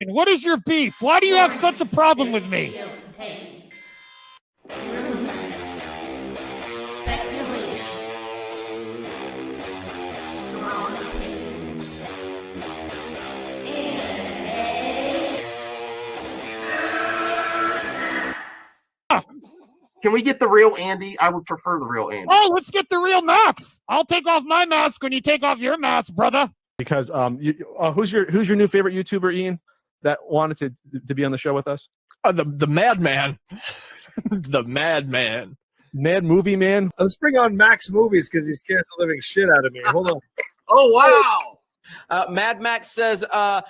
What is your beef? Why do you have such a problem with me? Can we get the real Andy? I would prefer the real Andy. Oh, let's get the real Max. I'll take off my mask when you take off your mask, brother. Because who's your new favorite YouTuber, Ian, that wanted to be on the show with us? The Madman. The Madman. Mad Movie Man. Let's bring on Max Movies because he scares the living shit out of me. Hold on. Oh, wow. Mad Max says, I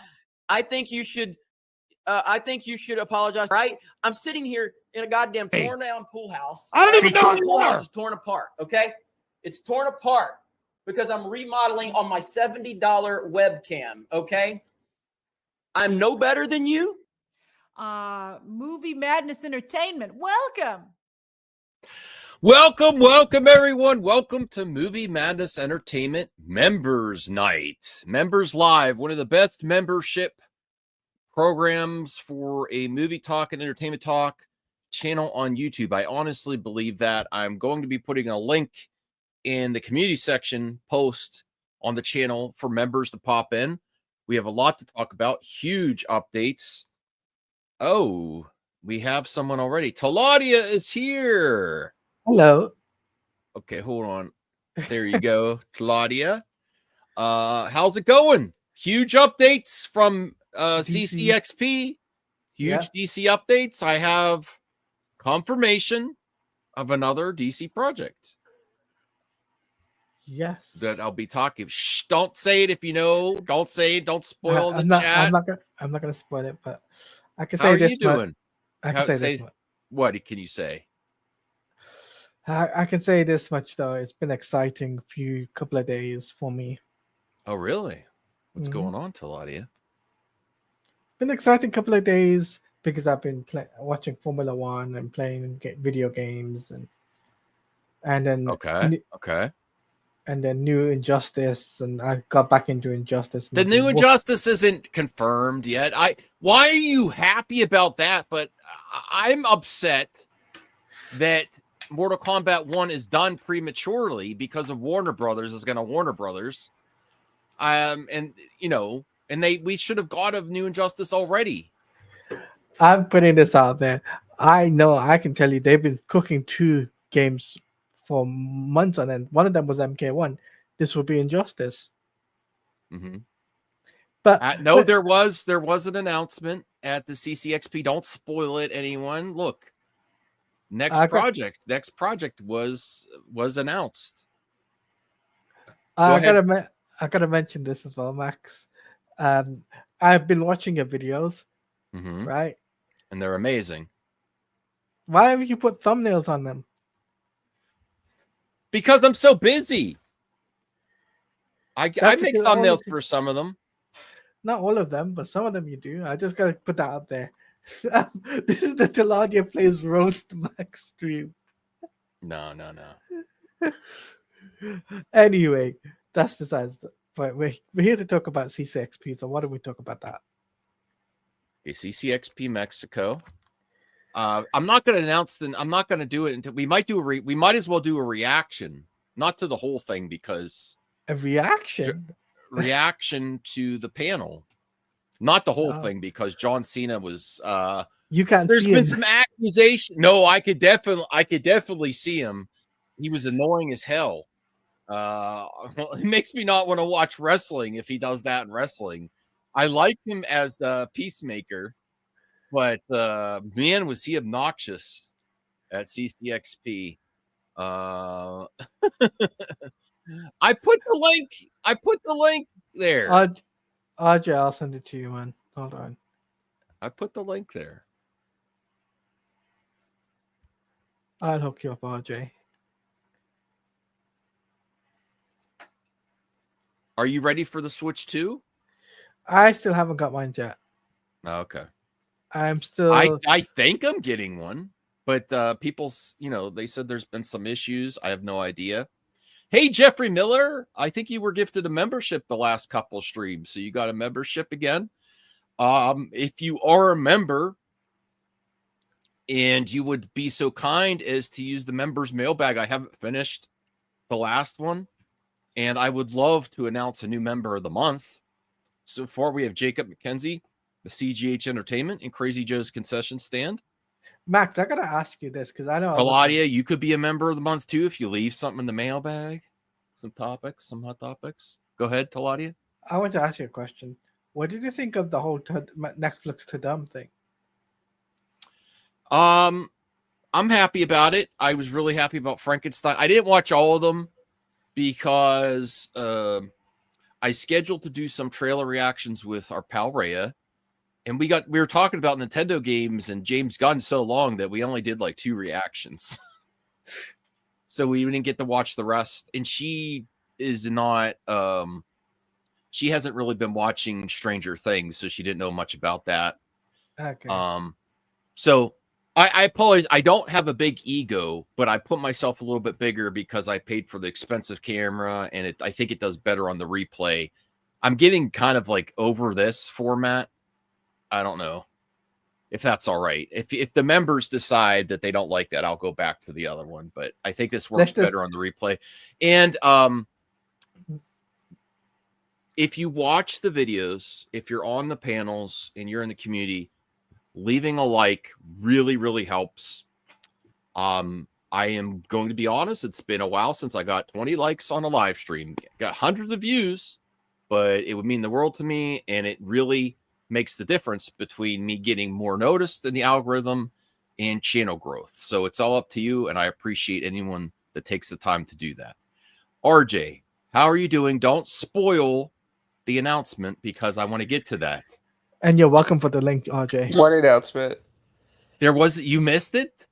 think you should apologize. Right? I'm sitting here in a goddamn torn down pool house. I don't even know My who you pool house are. is torn apart. Okay, it's torn apart because I'm remodeling on my $70 webcam. Okay, I'm no better than you. Movie Madness Entertainment. Welcome. Welcome, everyone. Welcome to Movie Madness Entertainment Members Night. Members Live, one of the best membership programs for a movie talk and entertainment talk channel on YouTube. I honestly believe that. I'm going to be putting a link in the community section post on the channel for members to pop in. We have a lot to talk about, huge updates. Oh, we have someone already. Taladia is here. Hello. Okay, hold on. There you go, Claudia. How's it going? Huge updates from CCXP. Huge DC updates. I have confirmation of another DC project. Yes. That I'll be talking. Shh, don't say it if you know. Don't say it. Don't spoil the chat. I'm not gonna spoil it, but I can How say are this. you doing? I can say this much. What can you say? I can say this much though. It's been exciting couple of days for me. Oh, really? What's going on, Taladia? Been exciting couple of days because I've been watching Formula One and playing video games and then and then New Injustice, and I got back into Injustice. The New Injustice isn't confirmed yet. Why are you happy about that? But I'm upset that Mortal Kombat 1 is done prematurely because of Warner Brothers is going to Warner Brothers. And we should have got a New Injustice already. I'm putting this out there. I know, I can tell you they've been cooking 2 games for months on end. One of them was MK1. This will be Injustice. Mm-hmm. But there was an announcement at the CCXP. Don't spoil it, anyone. Look, next project was announced. I gotta mention this as well, Max. I've been watching your videos, right? And they're amazing. Why have you put thumbnails on them? Because I'm so busy. I make thumbnails for some of them. Not all of them, but some of them you do. I just gotta put that out there. This is the Taladia Plays Roast Max stream. No. Anyway, that's besides the point. We're here to talk about CCXP, so why don't we talk about that? Okay, CCXP Mexico. I'm not going to announce I'm not going to do it until we might as well do a reaction, not to the whole thing, because a reaction to the panel, not the whole thing, because John Cena was. You can't. There's been some accusation. No, I could definitely see him. He was annoying as hell. It makes me not want to watch wrestling if he does that in wrestling. I like him as Peacemaker, but man, was he obnoxious at CCXP. I put the link there. RJ, I'll send it to you, man. Hold on. I put the link there. I'll hook you up, RJ. Are you ready for the Switch 2? I still haven't got mine yet. Okay. I'm still. I think I'm getting one, but people, they said there's been some issues. I have no idea. Hey, Jeffrey Miller, I think you were gifted a membership the last couple streams, so you got a membership again. If you are a member and you would be so kind as to use the members mailbag, I haven't finished the last one, and I would love to announce a new member of the month. So far, we have Jacob McKenzie, the CGH Entertainment, and Crazy Joe's Concession Stand. Max, I gotta ask you this because I know Claudia, you could be a member of the month too if you leave something in the mailbag. Some hot topics. Go ahead, Claudia. I want to ask you a question. What did you think of the whole Netflix Tudum thing? I'm happy about it. I was really happy about Frankenstein. I didn't watch all of them because I scheduled to do some trailer reactions with our pal Rhea, and we were talking about Nintendo games and James Gunn so long that we only did like 2 reactions. So we didn't get to watch the rest. And she is not she hasn't really been watching Stranger Things, so she didn't know much about that. Okay. So I apologize. I don't have a big ego, but I put myself a little bit bigger because I paid for the expensive camera, and I think it does better on the replay. I'm getting kind of like over this format. I don't know if that's all right. If the members decide that they don't like that, I'll go back to the other one. But I think this works better on the replay. And if you watch the videos, if you're on the panels and you're in the community, leaving a like really, really helps. I am going to be honest. It's been a while since I got 20 likes on a live stream. Got hundreds of views, but it would mean the world to me. And it really makes the difference between me getting more noticed in the algorithm and channel growth. So it's all up to you. And I appreciate anyone that takes the time to do that. RJ, how are you doing? Don't spoil the announcement because I want to get to that. And you're welcome for the link, RJ. What announcement? You missed it?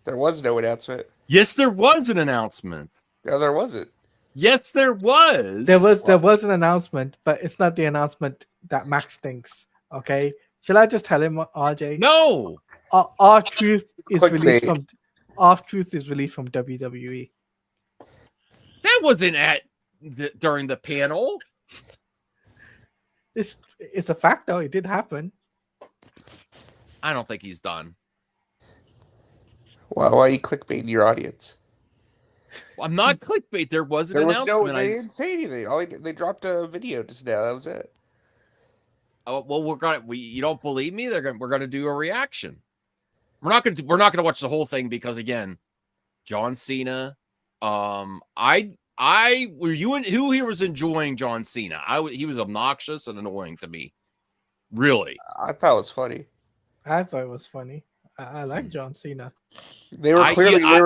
There was no announcement. Yes, there was an announcement. No, there wasn't. Yes, there was. There was an announcement, but it's not the announcement that Max thinks. Okay, shall I just tell him, RJ? No. Our truth is Clickbait. released from WWE. That wasn't during the panel. It's a fact, though. It did happen. I don't think he's done. Why are you clickbaiting your audience? I'm not clickbait. There was an There was announcement. they didn't say anything. They dropped a video just now. That was it. Oh well, you don't believe me? We're gonna do a reaction. We're not gonna watch the whole thing because again, John Cena. Who here was enjoying John Cena? He was obnoxious and annoying to me. Really, I thought it was funny. I thought it was funny. I like John Cena. They were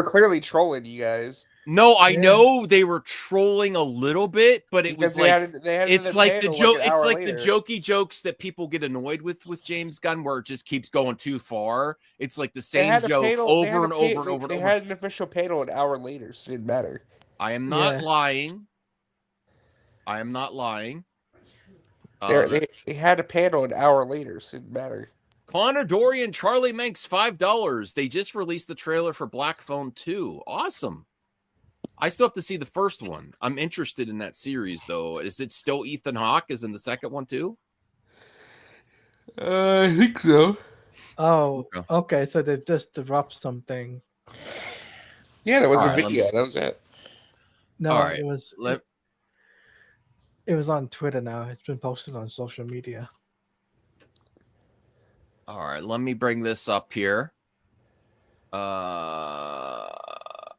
clearly trolling you guys. No, I know they were trolling a little bit, but it was like it's like the joke. It's like the jokey jokes that people get annoyed with James Gunn, where it just keeps going too far. It's like the same joke over and over and over. They had an official panel an hour later, so it didn't matter. I am not lying. I am not lying. They had a panel an hour later, so it didn't matter. Connor Dorian, Charlie Manx, $5. They just released the trailer for Black Phone 2. Awesome. I still have to see the first one. I'm interested in that series, though. Is it still Ethan Hawke is in the second one, too? I think so. Oh, okay. So they've just dropped something. Yeah, there was a video. That was it. No, it was. It was on Twitter now. It's been posted on social media. All right, let me bring this up here.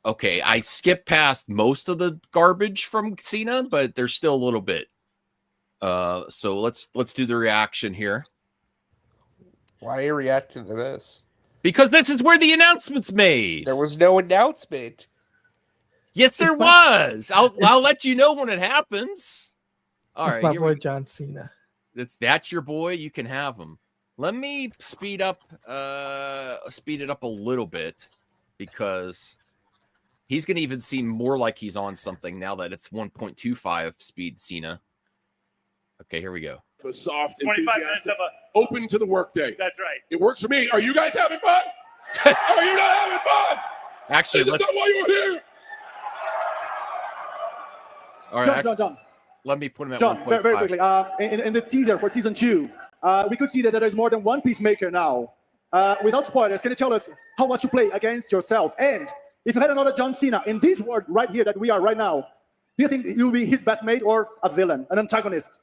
Okay, I skipped past most of the garbage from CENA, but there's still a little bit. So let's do the reaction here. Why are you reacting to this? Because this is where the announcement's made. There was no announcement. Yes, there was. I'll let you know when it happens. All right, my boy John Cena. That's your boy. You can have him. Let me speed it up a little bit because he's going to even seem more like he's on something now that it's 1.25 speed Cena. Okay, here we go. A soft, 25 minutes of open to the workday. That's right. It works for me. Are you guys having fun? Are you not having fun? Actually, that's not why you're here. All right, John. Let me put him at John, 1.5. very quickly. In the teaser for season 2, we could see that there is more than one Peacemaker now. Without spoilers, can you tell us how was to play against yourself? And if you had another John Cena in this world right here that we are right now, do you think you'll be his best mate or a villain, an antagonist?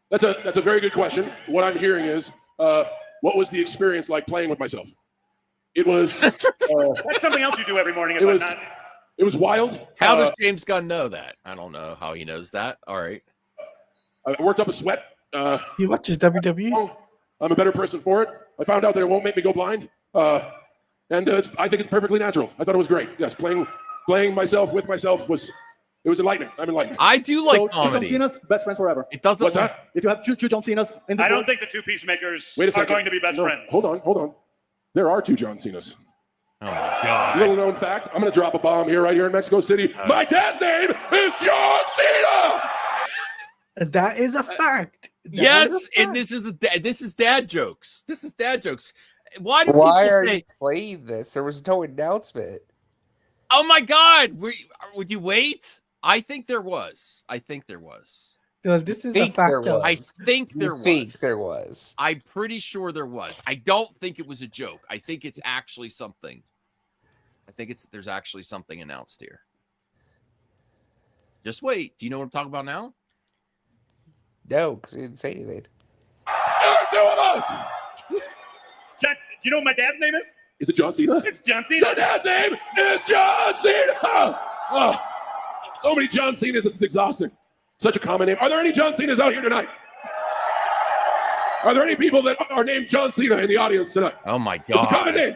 That's a very good question. What I'm hearing is, what was the experience like playing with myself? It was. That's something else you do every morning. It was wild. How does James Gunn know that? I don't know how he knows that. All right. I worked up a sweat. He watches WWE. I'm a better person for it. I found out that it won't make me go blind. And I think it's perfectly natural. I thought it was great. Yes, playing myself with myself was enlightening. I'm enlightened. I do like comedy. Two John Cena's, best friends forever. It doesn't. What's that? If you have two John Cena's in this I don't world, think the two Peacemakers Wait a are second. going to be best friends. Hold on. There are two John Cenas. Oh my God. Little known fact. I'm going to drop a bomb here, right here in Mexico City. My dad's name is John Cena. That is a fact. Yes, and this is dad jokes. This is dad jokes. Why do Why people are say? you playing this? There was no announcement. Oh my God! Would you wait? I think there was. So this is a fact. I think there was. Think there was. I'm pretty sure there was. I don't think it was a joke. I think it's actually something. There's actually something announced here. Just wait. Do you know what I'm talking about now? No, because he didn't say anything. Two of us. Do you know what my dad's name is? Is it John Cena? It's John Cena. Your dad's name is John Cena. Oh, so many John Cenas. This is exhausting. Such a common name. Are there any John Cenas out here tonight? Are there any people that are named John Cena in the audience tonight? Oh my God! It's a common name.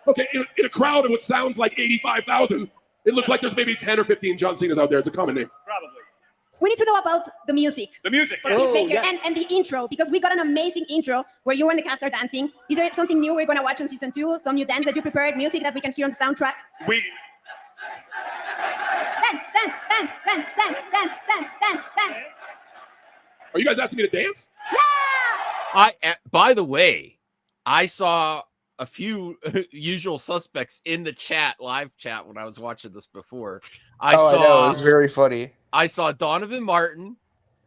Okay, in a crowd of what sounds like 85,000, it looks like there's maybe 10 or 15 John Cenas out there. It's a common name. Probably. We need to know about the music. The music. For Peacemaker and the intro, because we got an amazing intro where you and the cast are dancing. Is there something new we're going to watch on season 2? Some new dance that you prepared, music that we can hear on the soundtrack? Dance. Are you guys asking me to dance? By the way, I saw a few usual suspects in the live chat when I was watching this before. I know, it was very funny. I saw Donovan Martin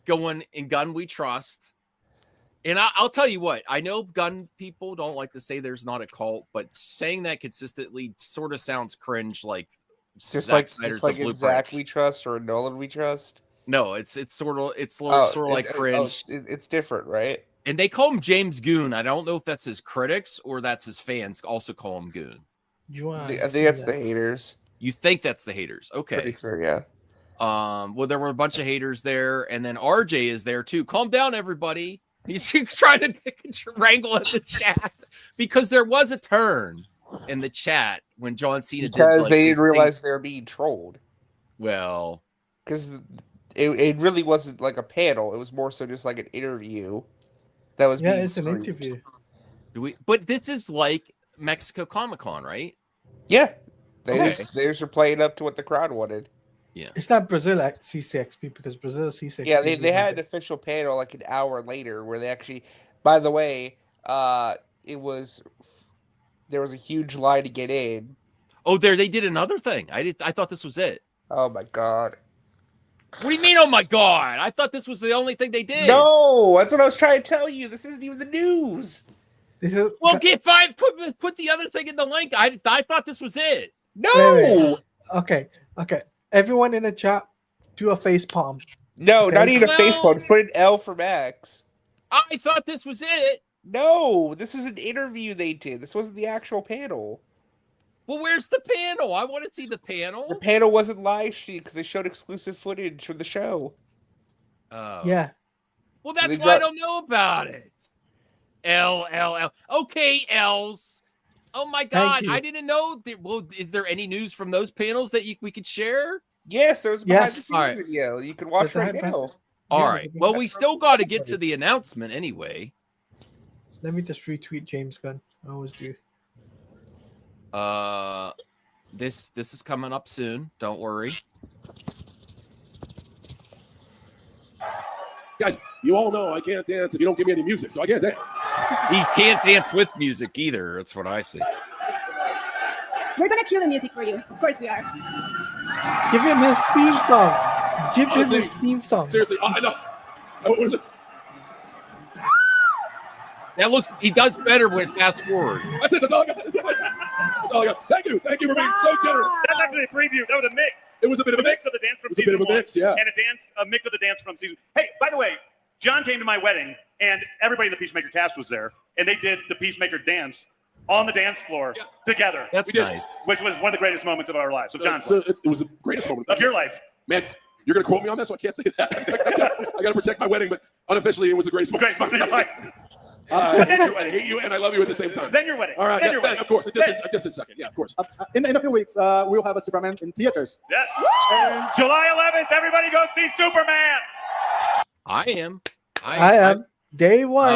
going in Gun We Trust. And I'll tell you what, I know gun people don't like to say there's not a cult, but saying that consistently sort of sounds cringe, like just like in Zach We Trust or Nolan We Trust. No, it's sort of like cringe. It's different, right? And they call him James Gunn. I don't know if that's his critics or that's his fans also call him Goon. I think that's the haters. You think that's the haters? Okay. Pretty sure, yeah. Well, there were a bunch of haters there, and then RJ is there too. Calm down, everybody. He's trying to wrangle in the chat because there was a turn in the chat when John Cena because they didn't realize they were being trolled. Well, because it really wasn't like a panel; it was more so just like an interview that was. Yeah, it's an interview. But this is like Mexico Comic-Con, right? Yeah, they just are playing up to what the crowd wanted. Yeah, it's not Brazil at CCXP because Brazil CCXP. Yeah, they had an official panel like an hour later where they actually. By the way, there was a huge line to get in. Oh, they did another thing. I thought this was it. Oh my God! What do you mean? Oh my God! I thought this was the only thing they did. No, that's what I was trying to tell you. This isn't even the news. Well, get fine. Put the other thing in the link. I thought this was it. No. Wait. Okay. Everyone in the chat, do a face palm. No, not even a face palm. Just put an L for Max. I thought this was it. No, this was an interview they did. This wasn't the actual panel. Well, where's the panel? I want to see the panel. The panel wasn't live streamed because they showed exclusive footage from the show. Oh. Yeah. Well, that's why I don't know about it. L. Okay, L's. Oh my God, I didn't know. Well, is there any news from those panels that we could share? Yes, there was a behind the scenes video. You can watch right now. All right. Well, we still got to get to the announcement anyway. Let me just retweet James Gunn. I always do. This is coming up soon. Don't worry. Guys, you all know I can't dance if you don't give me any music, so I can't dance. He can't dance with music either. That's what I see. We're going to cue the music for you. Of course we are. Give him his theme song. Give him his theme song. Seriously, I know. What was it? That looks. He does better when fast forward. That's it. That's all I got. That's all I got. Thank you. Thank you for being so generous. That's actually a preview. That was a mix. It was a bit of a mix of the dance from It was a bit season of a mix, yeah. and a mix of the dance from season. Hey, by the way, John came to my wedding, and everybody in the Peacemaker cast was there, and they did the Peacemaker dance on the dance floor together. That's nice. Which was one of the greatest moments of our lives. So John's it was the greatest moment of your life. Man, you're gonna quote me on this, so I can't say that. I gotta protect my wedding, but unofficially, it was the greatest moment. Great moment of your life. I hate you and I love you at the same time. Then your wedding. All right, Then yes, your wedding. of course. A distant second. Yeah, of course. In a few weeks, we'll have a Superman in theaters. Yes. And July 11th, everybody go see Superman. I am. I am. Day one.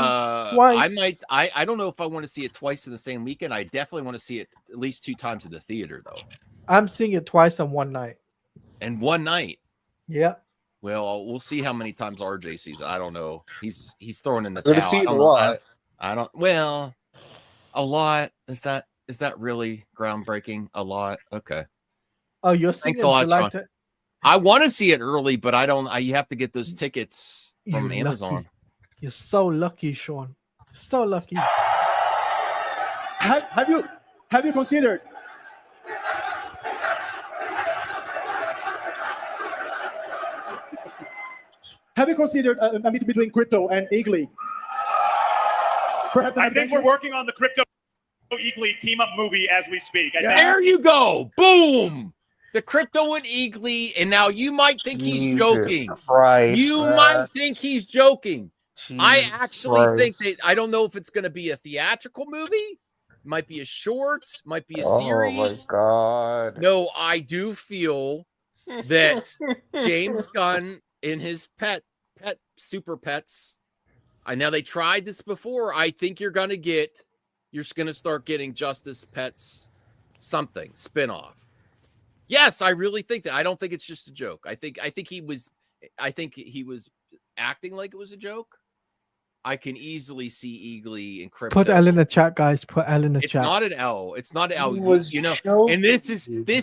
Twice. I don't know if I want to see it twice in the same weekend. I definitely want to see it at least 2 times in the theater, though. I'm seeing it twice on one night. And one night. Yeah. Well, we'll see how many times RJ sees it. I don't know. He's throwing in the We're towel. gonna see it a lot. I don't. Well, a lot. Is that really groundbreaking? A lot. Okay. Oh, you're seeing Thanks it a lot, July Sean. I want to see it early, but I don't. You have to get those tickets from You're Amazon. lucky. You're so lucky, Sean. So lucky. have you considered? Have you considered a meeting between Crypto and Eagly? Perhaps an I think adventure? we're working on the Crypto Eagly team-up movie as we speak. I think. There you go. Boom. The Crypto and Eagly, and now you might think he's joking. You might think he's joking. I actually think that I don't know if it's going to be a theatrical movie. Might be a short. Might be a series. Oh my god! No, I do feel that James Gunn in his pet super pets. I know they tried this before. I think you're going to start getting Justice Pets something spinoff. Yes, I really think that. I don't think it's just a joke. I think he was acting like it was a joke. I can easily see Eagly and Crypto. Put L in the chat, guys. Put L in the It's chat. not an L. It's not an L. He was And this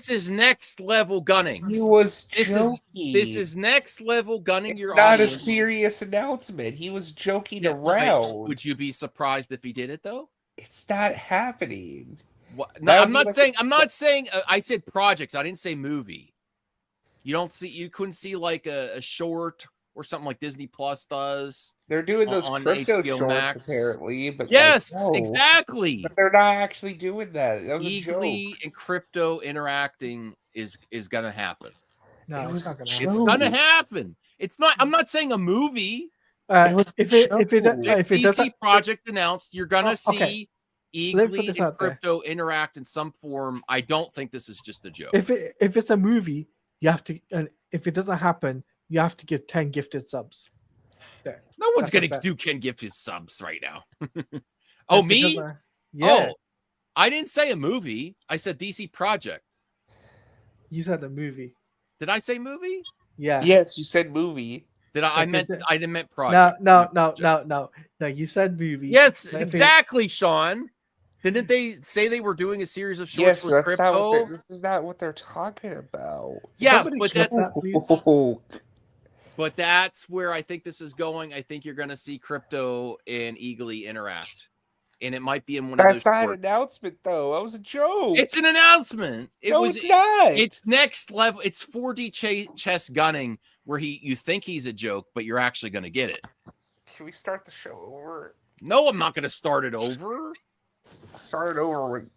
is next level gunning. He was This joking. is next level gunning It's your not audience. a serious announcement. He was joking Yeah, around. Would you be surprised if he did it though? It's not happening. What? No, I'm not saying. I said projects. I didn't say movie. You couldn't see like a short or something like Disney Plus does. They're doing those on crypto HBO shorts Max. apparently, but Yes, like, no. exactly. But they're not actually doing that. That was a joke. Eagly and Crypto interacting is gonna happen. No, it's not gonna It's happen. gonna happen. It's not. I'm not saying a movie. If it DC doesn't, project announced, you're gonna okay. see Let me put Eagly this and out there. Crypto interact in some form. I don't think this is just a joke. if it's a movie, you have to. And if it doesn't happen, you have to give 10 gifted subs. There. No one's That's gonna not bad. do Ken gift his subs right now. Oh, If it me? doesn't- Yeah. Oh, I didn't say a movie. I said DC project. You said the movie. Did I say movie? Yeah. Yes, you said movie. Did I? I If meant. it- I didn't meant project. No. You said movie. Yes, But if it- exactly, Sean. Didn't they say they were doing a series of shorts Yes, with but that's not Crypto? what this is not what they're talking about. Yeah, Somebody but clip that's that, please. but that's where I think this is going. I think you're going to see Crypto and Eagly interact, and it might be in one of those. That's not an shorts. announcement, though. That was a joke. It's an announcement. It's not. It's next level. It's 4D chess gunning, where you think he's a joke, but you're actually going to get it. Can we start the show over? No, I'm not going to start it over. Start it over with.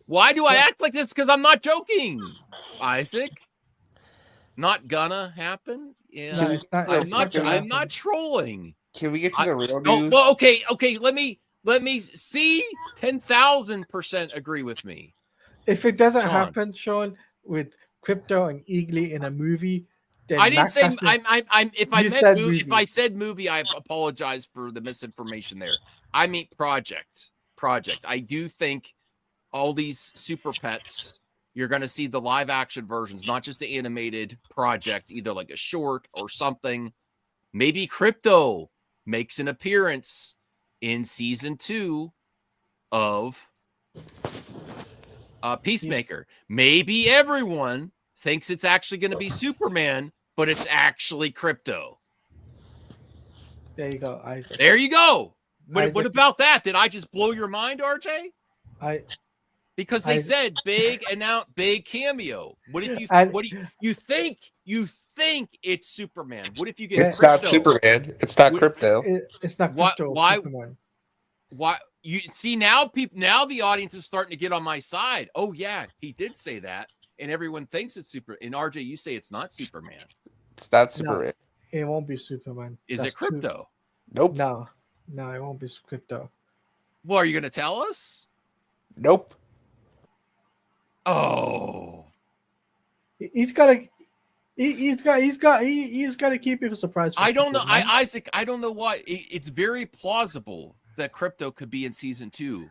Why do I act like this? Because I'm not joking, Isaac. Not gonna happen. Yeah, No, it's not- it's not gonna I'm not trolling. Can we get to the real No, news? well, okay. Let me see. 10,000% agree with me. If it doesn't Sean. happen, Sean, with Crypto and Eagly in a movie, then I didn't Max say. has to- I'm. If I You meant said movie, if movie. I said movie, I apologize for the misinformation there. I mean project. I do think all these super pets, you're going to see the live action versions, not just the animated project, either like a short or something. Maybe Crypto makes an appearance in season 2 of Peacemaker. Maybe everyone thinks it's actually going to be Superman, but it's actually Crypto. There you go, Isaac. There you go. What about that? Did I just blow your mind, RJ? Because they said big cameo. What if you think it's Superman? What if you get It's Crypto? not Superman. It's not Crypto. It's not Crypto. Superman. Why you see now the audience is starting to get on my side. Oh yeah, he did say that, and everyone thinks it's Super. And RJ, you say it's not Superman. It's not Superman. No, it won't be Superman. Is it Crypto? Nope. No, it won't be Crypto. Well, are you going to tell us? Nope. Oh, he's got to keep it a surprise. I don't know, Isaac. I don't know why. It's very plausible that Crypto could be in season 2.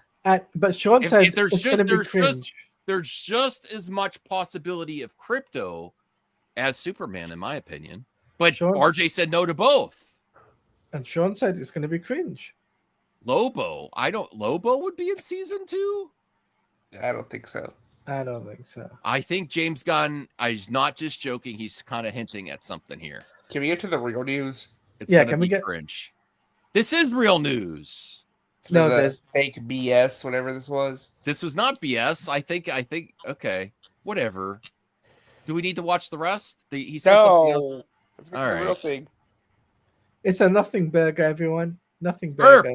But Sean says there's just as much possibility of Crypto as Superman, in my opinion. But RJ said no to both. And Sean said it's going to be cringe. Lobo would be in season 2? I don't think so. I don't think so. I think James Gunn is not just joking. He's kind of hinting at something here. Can we get to the real news? It's going to be cringe. This is real news. No, there's fake BS, whatever this was. This was not BS. I think, okay, whatever. Do we need to watch the rest? He says something else. It's gonna be the real thing. It's a nothing burger, everyone. Nothing burger.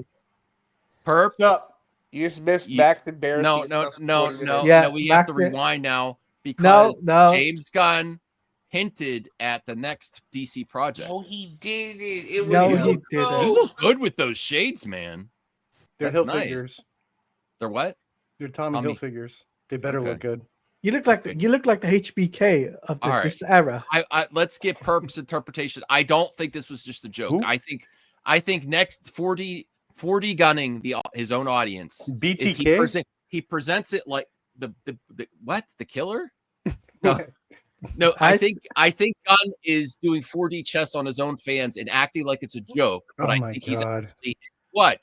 Perp. Up. You just missed Max embarrassing. No. Yeah, we have to rewind now because James Gunn hinted at the next DC project. No, he didn't. He didn't. You look good with those shades, man. They're That's Hill figures. They're what? They're Tommy Hill figures. They better look good. You look like the HBK of this era. Let's get Perp's interpretation. I don't think this was just a joke. Who? I think next 4D gunning his own audience. BTK. He presents it like the what? The killer? No, I think Gunn is doing 4D chess on his own fans and acting like it's a joke. But I think he's actually, what?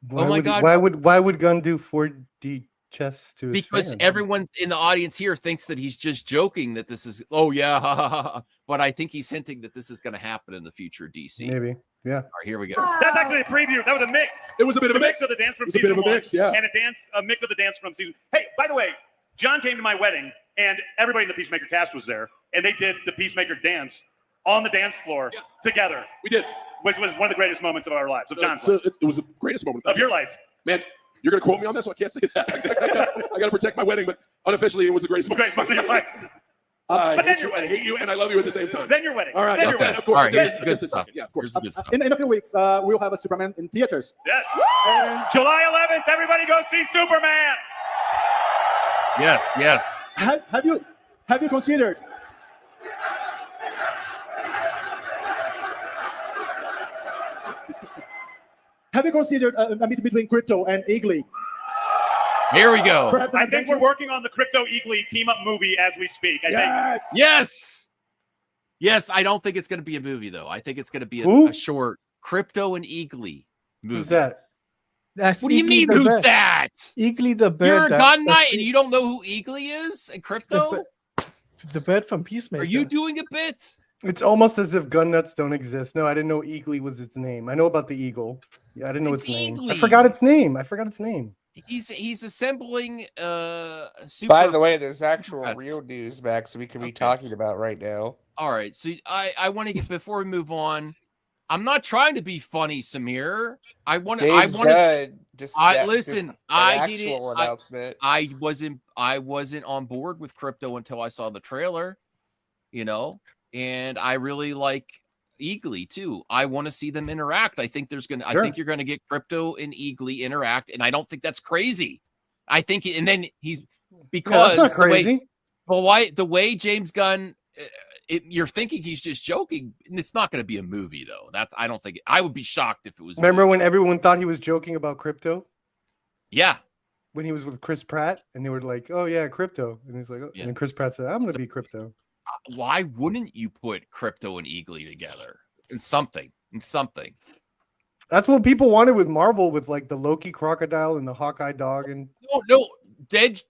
God! Why would Gunn do 4D chess to his because fans? Everyone in the audience here thinks that he's just joking that this is but I think he's hinting that this is going to happen in the future DC. Maybe. Yeah. All right, here we go. That's actually a preview. That was a mix. It was a bit of a mix of the dance from season 1. It was a bit of a mix, yeah. And a mix of the dance from season. Hey, by the way, John came to my wedding and everybody in the Peacemaker cast was there and they did the Peacemaker dance on the dance floor together. We did. Which was one of the greatest moments of our lives, of John's life. It was the greatest moment of your life. Man, you're going to quote me on this, so I can't say that. I got to protect my wedding, but unofficially, it was the greatest moment of your life. I hate you, and I love you at the same time. Then your wedding. All right, of course. All right, good stuff. Yeah, of course. In a few weeks, we'll have a Superman in theaters. Yes. And July 11th, everybody go see Superman. Yes. Have you considered? Have you considered a meeting between Crypto and Eagly? Here we go. I think we're working on the Crypto Eagly team-up movie as we speak. Yes. I don't think it's going to be a movie, though. I think it's going to be a short Crypto and Eagly movie. Who's that? What do you mean, who's that? Eagly the bird. You're a gun knight and you don't know who Eagly is and Crypto? The bird from Peacemaker. Are you doing a bit? It's almost as if gun nuts don't exist. No, I didn't know Eagly was its name. I know about the eagle. Yeah, I didn't know its name. Eagly. I forgot its name. He's assembling super. By the way, there's actual real news, Max, we can be talking about right now. All right, so I want to get before we move on. I'm not trying to be funny, Samir. I want to. Listen. I didn't. Announcement. I wasn't on board with Crypto until I saw the trailer. And I really like Eagly too. I want to see them interact. I think I think you're gonna get Crypto and Eagly interact, and I don't think that's crazy. I think, and then because that's not crazy. The way James Gunn, you're thinking he's just joking, and it's not going to be a movie though. I don't think I would be shocked if it was. Remember when everyone thought he was joking about Crypto? Yeah. When he was with Chris Pratt, and they were like, "Oh yeah, Crypto," and he's like, "Oh," and then Chris Pratt said, "I'm going to be Crypto." Why wouldn't you put Crypto and Eagly together in something? That's what people wanted with Marvel, with like the Loki crocodile and the Hawkeye dog, and no, dead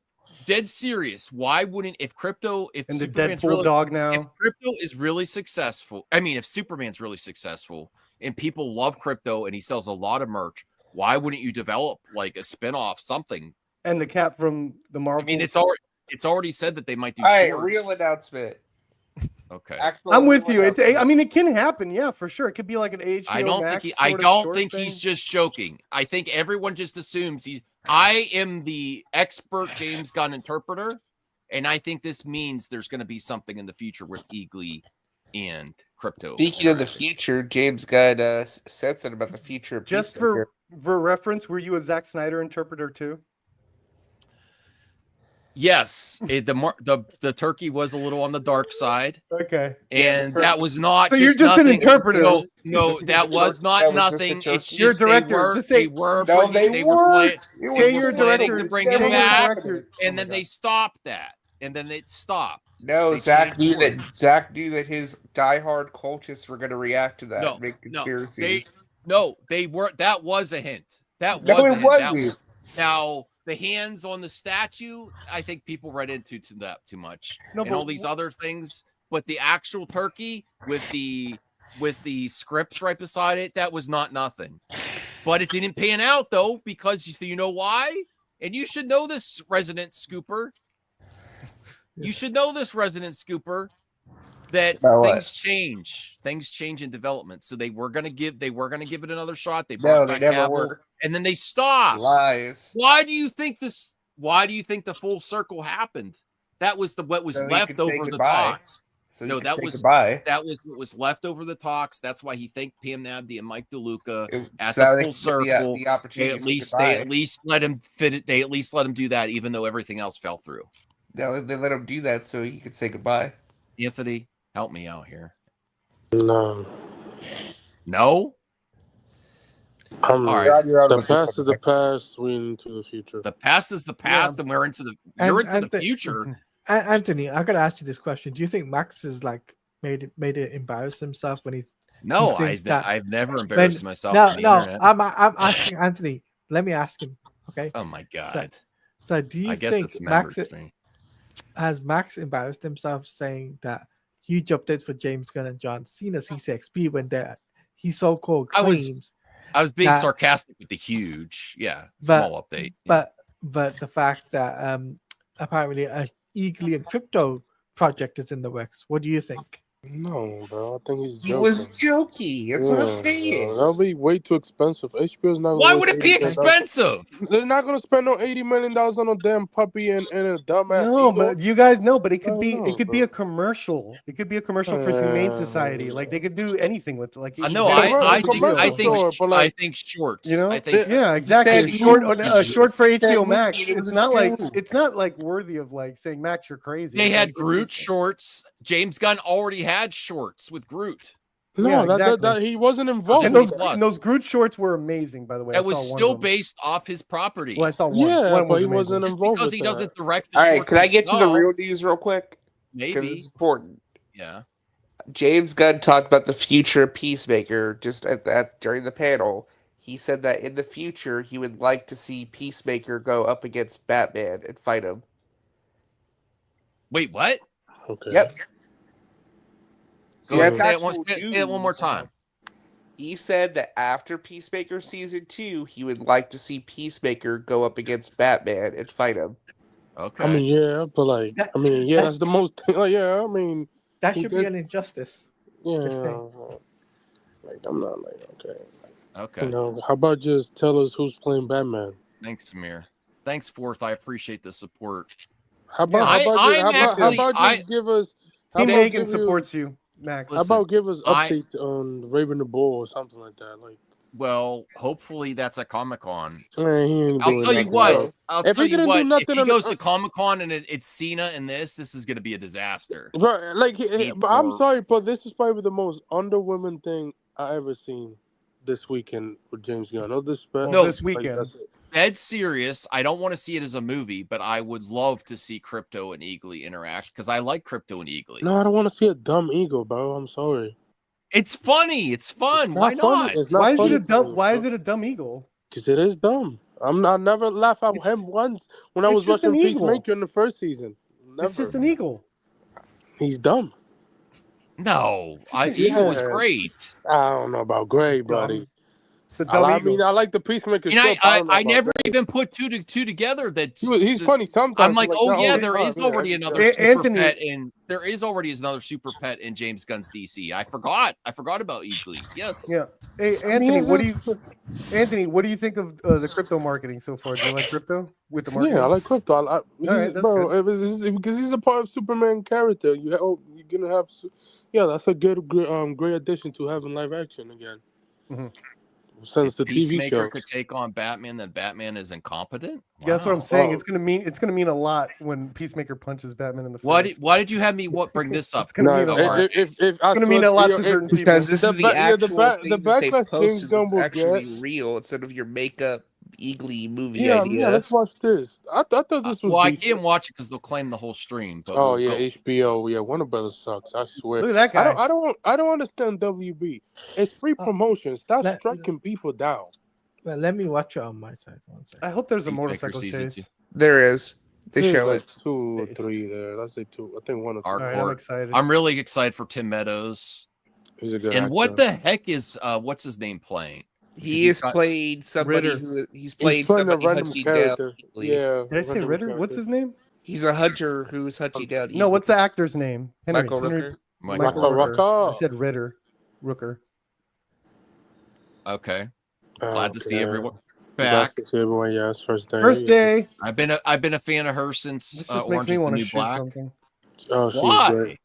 serious. Why wouldn't if and the Superman's Deadpool dog now? If Crypto is really successful, if Superman's really successful and people love crypto and he sells a lot of merch, why wouldn't you develop like a spinoff, something? And the cat from the Marvel. I mean, it's already said that they might do All right, shorts. real announcement. Okay. I'm with you. I mean, it can happen. Yeah, for sure. It could be like an HBO I don't Max think I sort of don't short think thing. he's just joking. I think everyone just assumes I am the expert James Gunn interpreter, and I think this means there's going to be something in the future with Eagly and crypto. Speaking of the future, James Gunn said something about the future of Just Peacemaker. for reference, were you a Zack Snyder interpreter too? Yes, the turkey was a little on the dark side. Okay, and that was not. So you're just an nothing. interpreter. No, that was not nothing. It's just you're a director. They were planning to bring him back, and then they stopped that, and then it stopped. No, Zach knew that his diehard cultists were going to react to that. Make conspiracies. They weren't. That was a hint. That No, was it a hint. wasn't. Now the hands on the statue, I think people read into that too much, and all these other things. But the actual turkey with the scripts right beside it, that was not nothing. But it didn't pan out though, because you know why? And you should know this, resident scooper. You should know this, resident scooper, that things change in development. So they were gonna give it another shot. They brought back never Cavill, were. and then they stopped. Lies. Why do you think the full circle happened? That was what was left over the talks. So no, that was goodbye. That was what was left over the talks. That's why he thanked Pam Nabdi and Mike DeLuca at so the full circle. The opportunity they at least let him fit it. They at least let him do that, even though everything else fell through. No, they let him do that so he could say goodbye. Anthony, help me out here. No. No? All right. The past is the past. We're into the future. The past is the past, and we're into the future. Anthony, I gotta ask you this question: do you think Max is like made it embarrass himself when he? No, I've never embarrassed myself. On the internet. I'm asking Anthony. Let me ask him. Okay. Oh my God. So do you think Max embarrassed himself saying that huge updates for James Gunn and John Cena CCXP when he so-called claims? I was being sarcastic with the huge, small update. But the fact that apparently a Eagly and crypto project is in the works. What do you think? No, bro. I think he's joking. He was joking. That's what I'm saying. That'll be way too expensive. HBO's not. Why would it be expensive? They're not going to spend no $80 million on a damn puppy and a dumbass. No, but you guys know. But it could be a commercial. It could be a commercial for Humane Society. Like they could do anything with like. I think shorts. You know, I think exactly. Short for HBO Max. It's not like worthy of like saying Max, you're crazy. They had Groot shorts. James Gunn already had shorts with Groot. No, that he wasn't involved. And those Groot shorts were amazing, by the way. That was still based off his property. Well, I saw one. Yeah, one but he amazing. wasn't involved because he doesn't direct the All right, shorts can I get to the himself. real news real quick? Maybe. It's important. Yeah. James Gunn talked about the future of Peacemaker just during the panel. He said that in the future he would like to see Peacemaker go up against Batman and fight him. Wait, what? Okay. Yep. Go ahead, say it one more time. He said that after Peacemaker Season 2, he would like to see Peacemaker go up against Batman and fight him. Okay. I mean, yeah, but that's the most. I mean, that should be an injustice. Yeah. Like I'm not like okay. Okay. You know, how about just tell us who's playing Batman? Thanks, Samir. Thanks, Fourth. I appreciate the support. How about just give us? Team Hagen supports you, Max. How about give us updates on Raven the Bull or something like that? Like, well, hopefully that's a Comic-Con. I'll tell you what. If he goes to Comic-Con and it's Cena and this is going to be a disaster. Right? Like, but I'm sorry, but this is probably the most underwomen thing I ever seen this weekend with James Gunn. No disrespect. No, this weekend. Like, dead serious. I don't want to see it as a movie, but I would love to see Crypto and Eagly interact because I like Crypto and Eagly. No, I don't want to see a dumb ego, bro. I'm sorry. It's funny. It's fun. It's Why not? Why is it a dumb eagle? Because it is dumb. I never laughed at him once when I was watching Peacemaker in the first season. Never. It's just an eagle. He's dumb. No, Eagle was great. I don't know about great, buddy. I mean, I like the Peacemaker. And stuff. I never even put two together. That he's funny sometimes. I'm like, but oh not yeah, all the there time. is Yeah, already that's- another super pet in. There is already another super pet in James Gunn's DC. I forgot about Eagly. Yes. Yeah. Hey, Anthony, what do you think of the crypto marketing so far? Do you like crypto with the marketing? Yeah, I like crypto. That's because he's a part of Superman character. You're gonna have. Yeah, that's a good great addition to having live action again. Mm-hmm. Since the TV Peacemaker show could take on Batman, then Batman is incompetent. Yeah, that's what I'm saying. It's gonna mean a lot when Peacemaker punches Batman in the face. Why did you have me bring this up? It's gonna mean a lot. It's gonna mean a lot to certain people. Because this is the actual thing that they backlash posted Gunn that's will actually real instead of your makeup Eagly movie Yeah, idea. yeah. Let's watch this. I thought this was. Well, I decent. can't watch it because they'll claim the whole stream. But Oh we'll yeah, go. HBO. Yeah, Warner Brothers sucks. I swear. Look at that guy. I don't understand WB. It's free promotion. Stop striking people down. Well, let me watch it on my side. One second. I hope there's a Peacemaker motorcycle season chase. There is. They There's show like it. 2 or 3 there. Let's say 2. I think 1 or 2. Hardcore. Alright, I'm excited. I'm really excited for Tim Meadows. He's a good And actor. what the heck is what's his name playing? He is playing somebody Ritter. he's playing playing a somebody random hunting character. down Eagly. Yeah. Did I say random Ritter? character. What's his name? He's a hunter who's hunting down No, Eagly. what's the actor's name? Michael Rooker. Michael Rooker. Rooker. I said Ritter. Rooker. Okay. Glad to see everyone Glad back. to see everyone. Yeah, it's first day. First day. I've been a fan of her since This just makes Orange me is the want to New shoot Black. something. Oh, she's Why? great.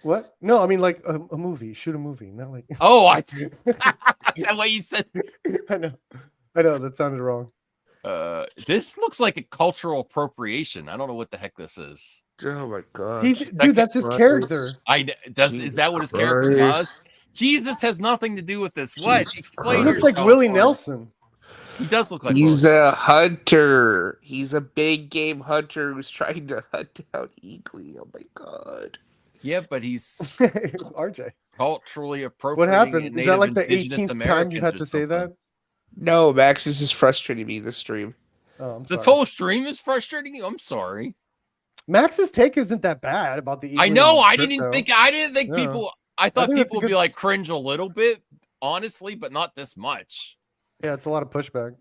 What? No, I mean like a movie. Shoot a movie, not like. Oh, that way you said. I know. That sounded wrong. This looks like a cultural appropriation. I don't know what the heck this is. Oh my god. That's his character. Is that what his character does? Jesus has nothing to do with this. What? Explain. He looks like yourself, Willie Mark. Nelson. He does look like. He's Willie. a hunter. He's a big game hunter who's trying to hunt down Eagly. Oh my god. Yeah, but he's RJ. culturally appropriating. What happened? Is Native that like the Indigenous 18th time you Americans had or to say something. that? No, Max is just frustrating me this stream. Oh, I'm This sorry. whole stream is frustrating you. I'm sorry. Max's take isn't that bad about the. I Eagly know. and I didn't crypto. think Yeah. people. I thought think that's people a would be good- like cringe a little bit, honestly, but not this much. Yeah, it's a lot of pushback.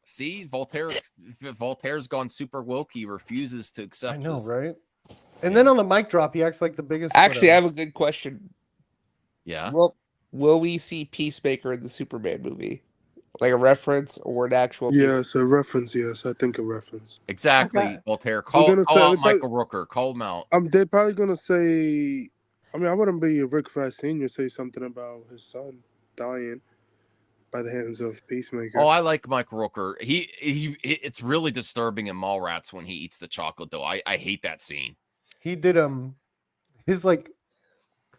See, Voltaire's gone super woke. He refuses to accept. I know, this. right? And then on the mic drop, he acts like the biggest. Actually, I whatever. have a good question. Yeah. Well, will we see Peacemaker in the Superman movie? Like a reference or an actual Yes, a reference. Yes, I think a reference. Exactly, Okay. Voltaire. I'm Call gonna say- out but- Michael Rooker. Call him out. They're probably gonna say. I mean, I wouldn't be Rick Fast Senior say something about his son dying by the hands of Peacemaker. Oh, I like Michael Rooker. It's really disturbing in Mallrats when he eats the chocolate dough. I hate that scene. He did his like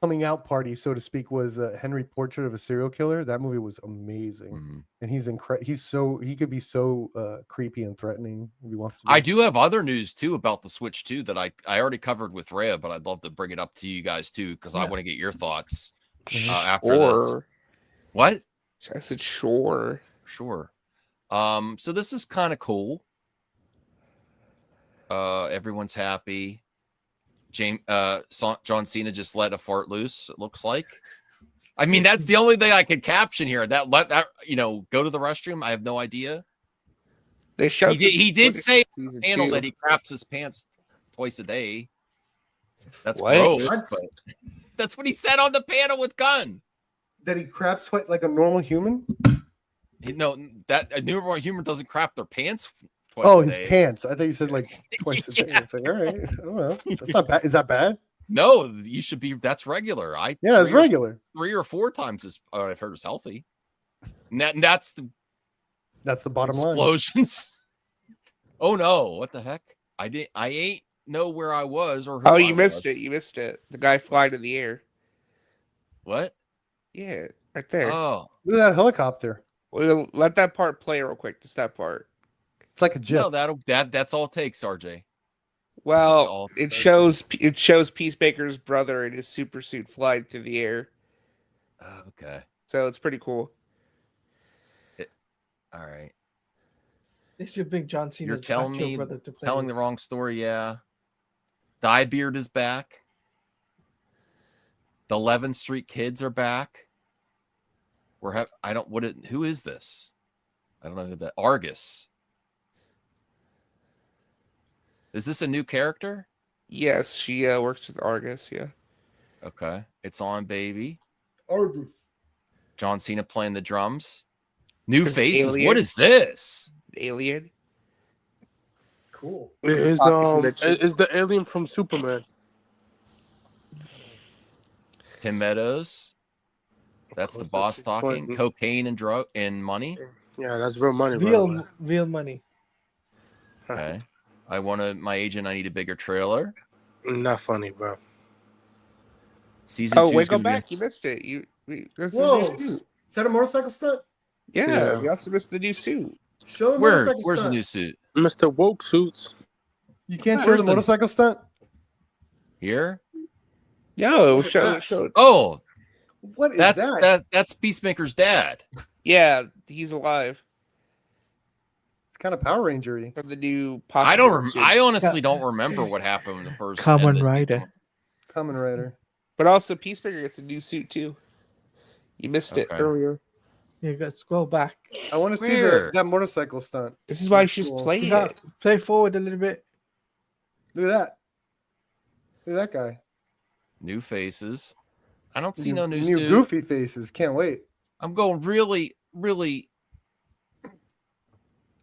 coming out party, so to speak, was Henry Portrait of a Serial Killer. That movie was amazing, Mm-hmm. and he could be so creepy and threatening if he wants to. I do have other news too about the Switch 2 that I already covered with Rhea, but I'd love to bring it up to you guys too because I want to get your thoughts after this. Sure. What? I said sure. Sure. So this is kind of cool. Everyone's happy. John Cena just let a fart loose, it looks like. I mean, that's the only thing I could caption here. That go to the restroom. I have no idea. They showed He did say on season the panel 2. that he craps his pants twice a day. That's What? gross, but that's what he said on the panel with Gunn. That he craps like a normal human. That a normal human doesn't crap their pants twice Oh, a his day. pants. I thought you said like twice a day. It's like, all right, I don't know. That's not bad. Is that bad? No, you should be. That's regular. Yeah, it's regular. 3 or 4 times is I've heard is healthy. And that's the bottom line. explosions. Oh no! What the heck? I ain't know where I was or who Oh, I you missed was. it. You missed it. The guy flying in the air. What? Yeah, right there. Oh, Look at that helicopter. Well, let that part play real quick. Just that part. It's like a jet. no, that's all it takes, RJ. Well, it shows Peacemaker's brother in his super suit flying through the air. Okay. So it's pretty cool. All right. They should bring John Cena's You're telling actual me brother to play telling the this. wrong story. Yeah. Diebeard is back. The 11th Street Kids are back. Who is this? I don't know who that. Argus. Is this a new character? Yes, she works with Argus. Yeah. Okay, it's on, baby. Argus. John Cena playing the drums. New There's faces. Alien. What is this? Alien. Cool. It's the alien from Superman. Tim Meadows. That's the boss talking. Cocaine and drug and money. Yeah, that's real money. Real money. Okay. My agent. I need a bigger trailer. Not funny, bro. Season 2 is go gonna back. be. You missed it. Whoa. Is that a motorcycle stunt? Yeah, you also missed the new suit. Show the Where's motorcycle the stunt. new suit? Mr. Woke Suits. You can't show Where's the the- motorcycle stunt? Here? No, show. Oh, What is that's that? that's Peacemaker's dad. Yeah, he's alive. It's kind of Power Ranger-y. From the new. I honestly don't remember what happened in the first. Kamen end of this Rider. season. Kamen Rider. But also, Peacemaker gets a new suit too. You missed it Okay. earlier. You got to scroll back. I want to see Where? that motorcycle stunt. This is why she's Cool. playing You it. got play forward a little bit. Look at that. Look at that guy. New faces. I don't see no new new suit. goofy faces. Can't wait. I'm going really.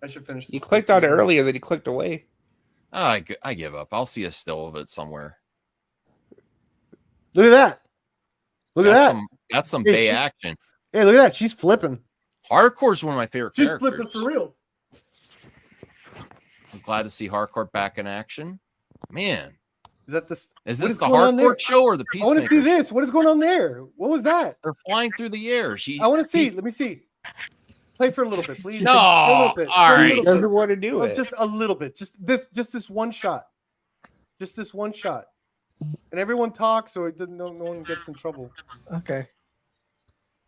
I should finish. You clicked on it earlier, then you clicked away. I give up. I'll see a still of it somewhere. Look at that. Look at that. That's some Hey, Bay she- action. Hey, look at that. She's flipping. Hardcore's one of my favorite She's characters. flipping for real. I'm glad to see Hardcore back in action. Man, Is that this? is what this the going on there? Hardcore show or the I want Peacemaker? to see this. What is going on there? What was that? They're flying through the air. I want to see. Let me see. Play for a little bit, please. No, For a little bit. all For a right. little Doesn't bit. want to do Oh, it. just a little bit. Just this one shot. Just this one shot. And everyone talks so no one gets in trouble. Okay.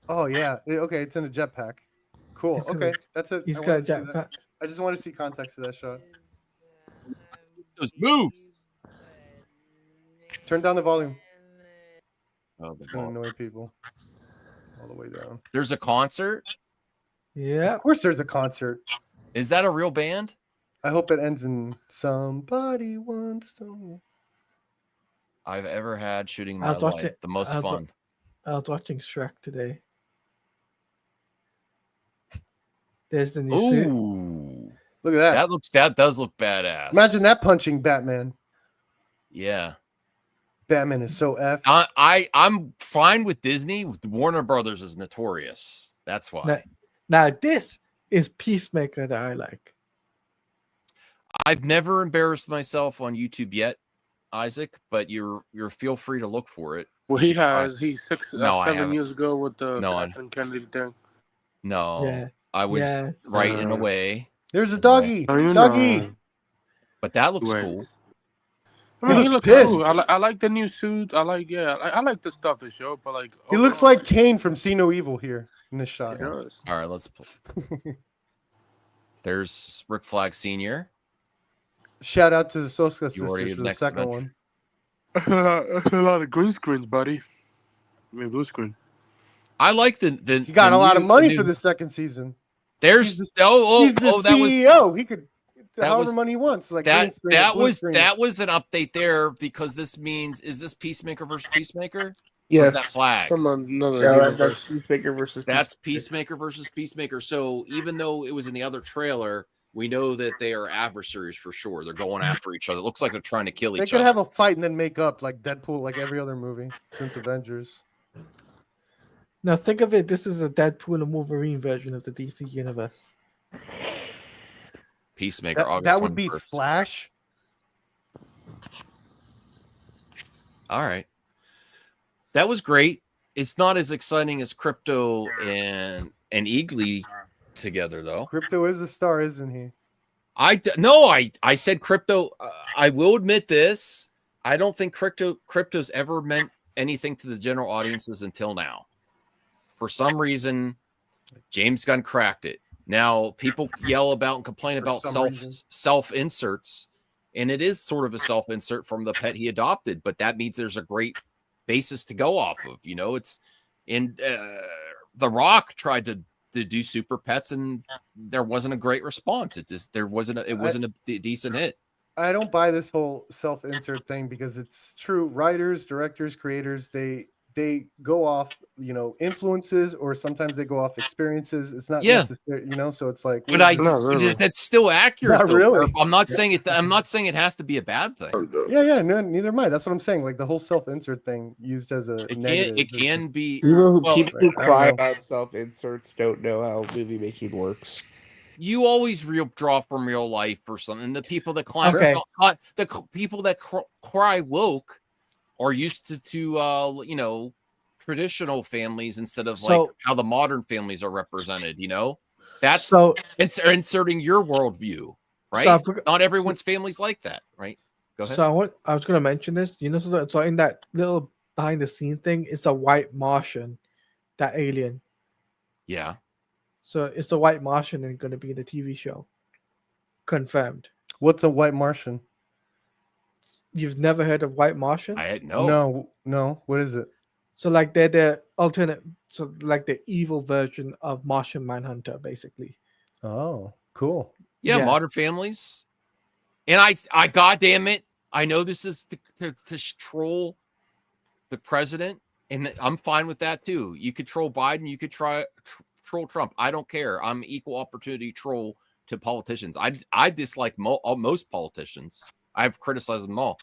Oh yeah. Okay, it's in a jetpack. Cool. It's in Okay, a- that's it. He's I got a wanted to see that. jetpack. I just want to see context of that shot. Those moves. Turn down the volume. Oh, the It's gonna ball. annoy people. All the way down. There's a concert. Yeah. Of course, there's a concert. Is that a real band? I hope it ends in somebody wants to. I've ever had shooting I my was life. watching- The most I was wa- fun. I was watching Shrek today. There's the new suit. Ooh, Look at that. That does look badass. Imagine that punching Batman. Yeah. Batman is so F. I'm fine with Disney. Warner Brothers is notorious. That's why. Now this is Peacemaker that I like. I've never embarrassed myself on YouTube yet, Isaac, but you're feel free to look for it. Well, he has. He's No, I 7 haven't. years ago with the No, I- Catherine Kennedy thing. No, Yeah. I was Yes. writing away, There's a doggy. Oh, you Doggy. know. but that looks Wait. cool. I mean, He he looks looks pissed. cool. I like the new suit. I like the stuff they show, but like He looks like Kane from See No Evil here in this shot. He does. All right, let's play. There's Rick Flag Sr. Shout out to the Soska You already sisters for the next second event. one. A lot of green screens, buddy. I mean, blue screen. I like the He got the a lot of new- money the for new- the second season. There's He's oh the that was CEO. He could that however was- money he wants. Like green that screen, that blue was screen. that was an update there because this means is this Peacemaker versus Peacemaker? Or is Yes. that Flag? From another Yeah, universe. that's Peacemaker versus. That's Peacemaker versus Peacemaker. So even though it was in the other trailer, we know that they are adversaries for sure. They're going after each other. It looks like they're trying to kill They each could other. have a fight and then make up like Deadpool, like every other movie since Avengers. Now think of it. This is a Deadpool and Wolverine version of the DC universe. Peacemaker. That, August that would be 21st. Flash. All right. That was great. It's not as exciting as Crypto and Eagly together, though. Crypto is a star, isn't he? I said Crypto. I will admit this. I don't think Crypto's ever meant anything to the general audiences until now. For some reason, James Gunn cracked it. Now people yell about and complain For about some reason. self inserts, and it is sort of a self insert from the pet he adopted. But that means there's a great basis to go off of. You know, it's and The Rock tried to do Super Pets, and there wasn't a great response. It wasn't a decent hit. I don't buy this whole self-insert thing because it's true. Writers, directors, creators, they go off, you know, influences, or sometimes they go off experiences. It's not necessary, you know. So it's like, but that's still accurate. Not though, really. I'm not saying it. I'm not saying it has to be a bad thing. Yeah, no, neither am I. That's what I'm saying. Like the whole self-insert thing used as a negative. It can be. People Right, who I don't cry know. about self-inserts don't know how movie making works. You always draw from real life or something. The people that climb, the people that cry woke are used to you know, traditional families instead of like how the modern families are represented. You know, that's inserting your worldview, right? Not everyone's family's like that, right? Go ahead. So I was going to mention this. You know, so in that little behind the scene thing, it's a white Martian, that alien. Yeah. So it's a white Martian and going to be in the TV show. Confirmed. What's a white Martian? You've never heard of white Martian? No. What is it? So like they're the alternate, so like the evil version of Martian Manhunter, basically. Oh, cool. Yeah, modern families. And I goddamn it, I know this is to troll the president, and I'm fine with that too. You could troll Biden, you could troll Trump. I don't care. I'm equal opportunity troll to politicians. I dislike most politicians. I've criticized them all,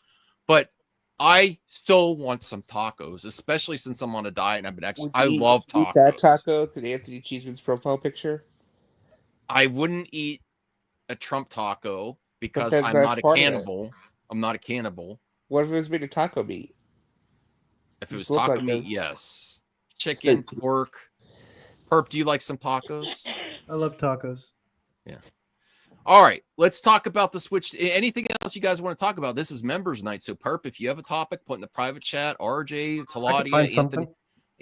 but I so want some tacos, especially since I'm on a diet and I've been I love tacos. That taco, it's an Anthony Cheeseman's profile picture. I wouldn't eat a Trump taco because I'm not a cannibal. I'm not a cannibal. What if it was made of taco meat? If it was taco meat, yes. Chicken, pork. Perp, do you like some tacos? I love tacos. Yeah. All right, let's talk about the Switch. Anything else you guys want to talk about? This is members night. So Perp, if you have a topic, put in the private chat. RJ, Taladia,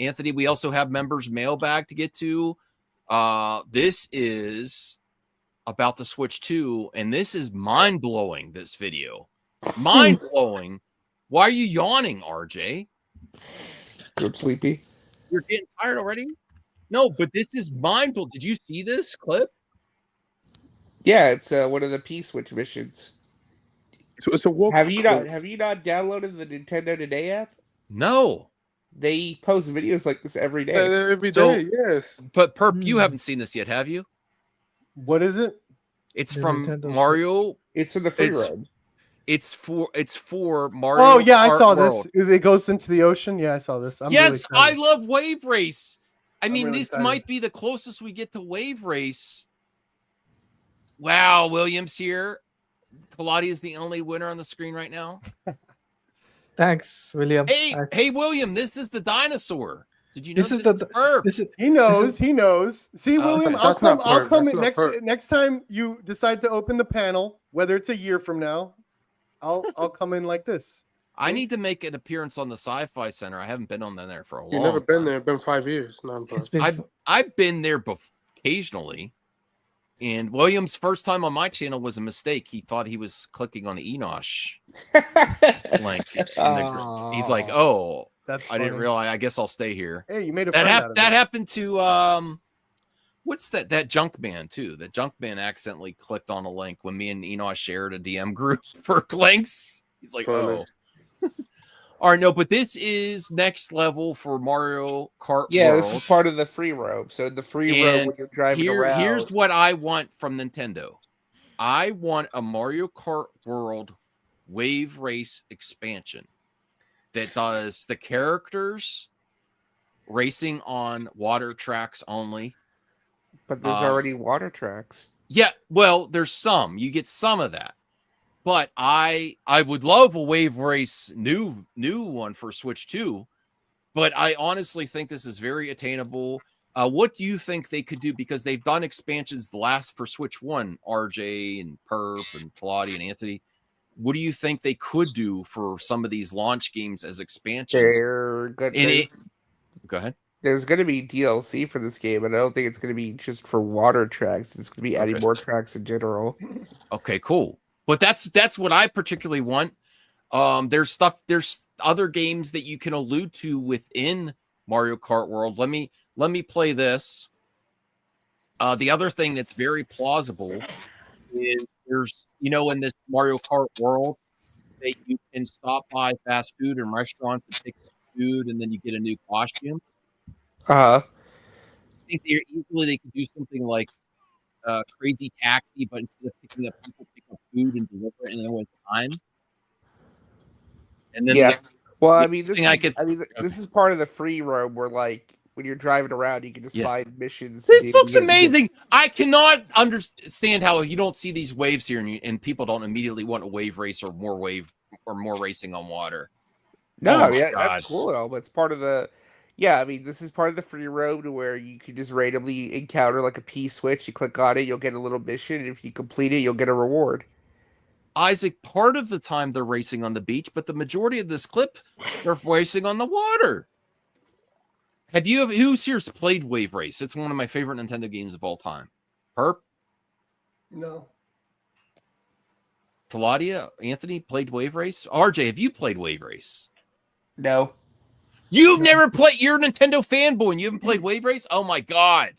Anthony. We also have members mailbag to get to. This is about the Switch 2, and this is mind-blowing, this video. Mind-blowing. Why are you yawning, RJ? I'm sleepy. You're getting tired already? No, but this is mind-blowing. Did you see this clip? Yeah, it's one of the P-Switch missions. So it's a walk. Have you not downloaded the Nintendo Today app? No. They post videos like this every day. Every day, yes. But Perp, you haven't seen this yet, have you? What is it? It's from Nintendo Mario. It's from the free roam. It's for Mario. Oh yeah, I saw World. this. It goes into the ocean. Yeah, I saw this. I'm yes, really I love Wave Race. I mean, really this excited. might be the closest we get to Wave Race. Wow, Williams here. Kaladi is the only winner on the screen right now. Thanks, William. Hey, William, this is the dinosaur. Did you know This is the He knows. See, William, I'll come next time you decide to open the panel, whether it's a year from now, I'll come in like this. I need to make an appearance on the Sci-Fi Center. I haven't been on there for a long You've never been there. It's been 5 years. No, I've been there occasionally. And William's first time on my channel was a mistake. He thought he was clicking on the Enosh link. He's like, "Oh, I didn't realize. I guess I'll stay here." Hey, you made a that happened to what's that Junkman too? That Junkman accidentally clicked on a link when me and Enosh shared a DM group for links. He's like, "Oh." All right, no, but this is next level for Mario Kart Yeah, World. this is part of the free roam. So the free roam when you're driving around. Here's what I want from Nintendo. I want a Mario Kart World Wave Race expansion that does the characters racing on water tracks only. But there's already water tracks. Yeah, well, there's some. You get some of that. But I would love a Wave Race new one for Switch 2. But I honestly think this is very attainable. What do you think they could do? Because they've done expansions for Switch 1, RJ and Perp and Paladi and Anthony. What do you think they could do for some of these launch games as expansions? Go ahead. There's going to be DLC for this game, and I don't think it's going to be just for water tracks. It's going to be adding more tracks in general. Okay, cool. But that's what I particularly want. There's other games that you can allude to within Mario Kart World. Let me play this. The other thing that's very plausible is there's, in this Mario Kart World that you can stop by fast food and restaurants and pick up food, and then you get a new costume. I think they could do something like Crazy Taxi, but instead of picking up people, pick up food and deliver it in with time. And then this is part of the free roam where, like, when you're driving around, you can just find missions. This looks amazing. I cannot understand how you don't see these waves here, and people don't immediately want a wave race or more racing on water. No, that's cool at all, but it's part of the. Yeah, I mean, this is part of the free roam to where you can just randomly encounter like a P switch. You click on it, you'll get a little mission, and if you complete it, you'll get a reward. Isaac, part of the time they're racing on the beach, but the majority of this clip, they're racing on the water. Who's here's played Wave Race? It's one of my favorite Nintendo games of all time. Herp? No. Claudia, Anthony played Wave Race? RJ, have you played Wave Race? No. You've never played. You're a Nintendo fanboy and you haven't played Wave Race? Oh my God.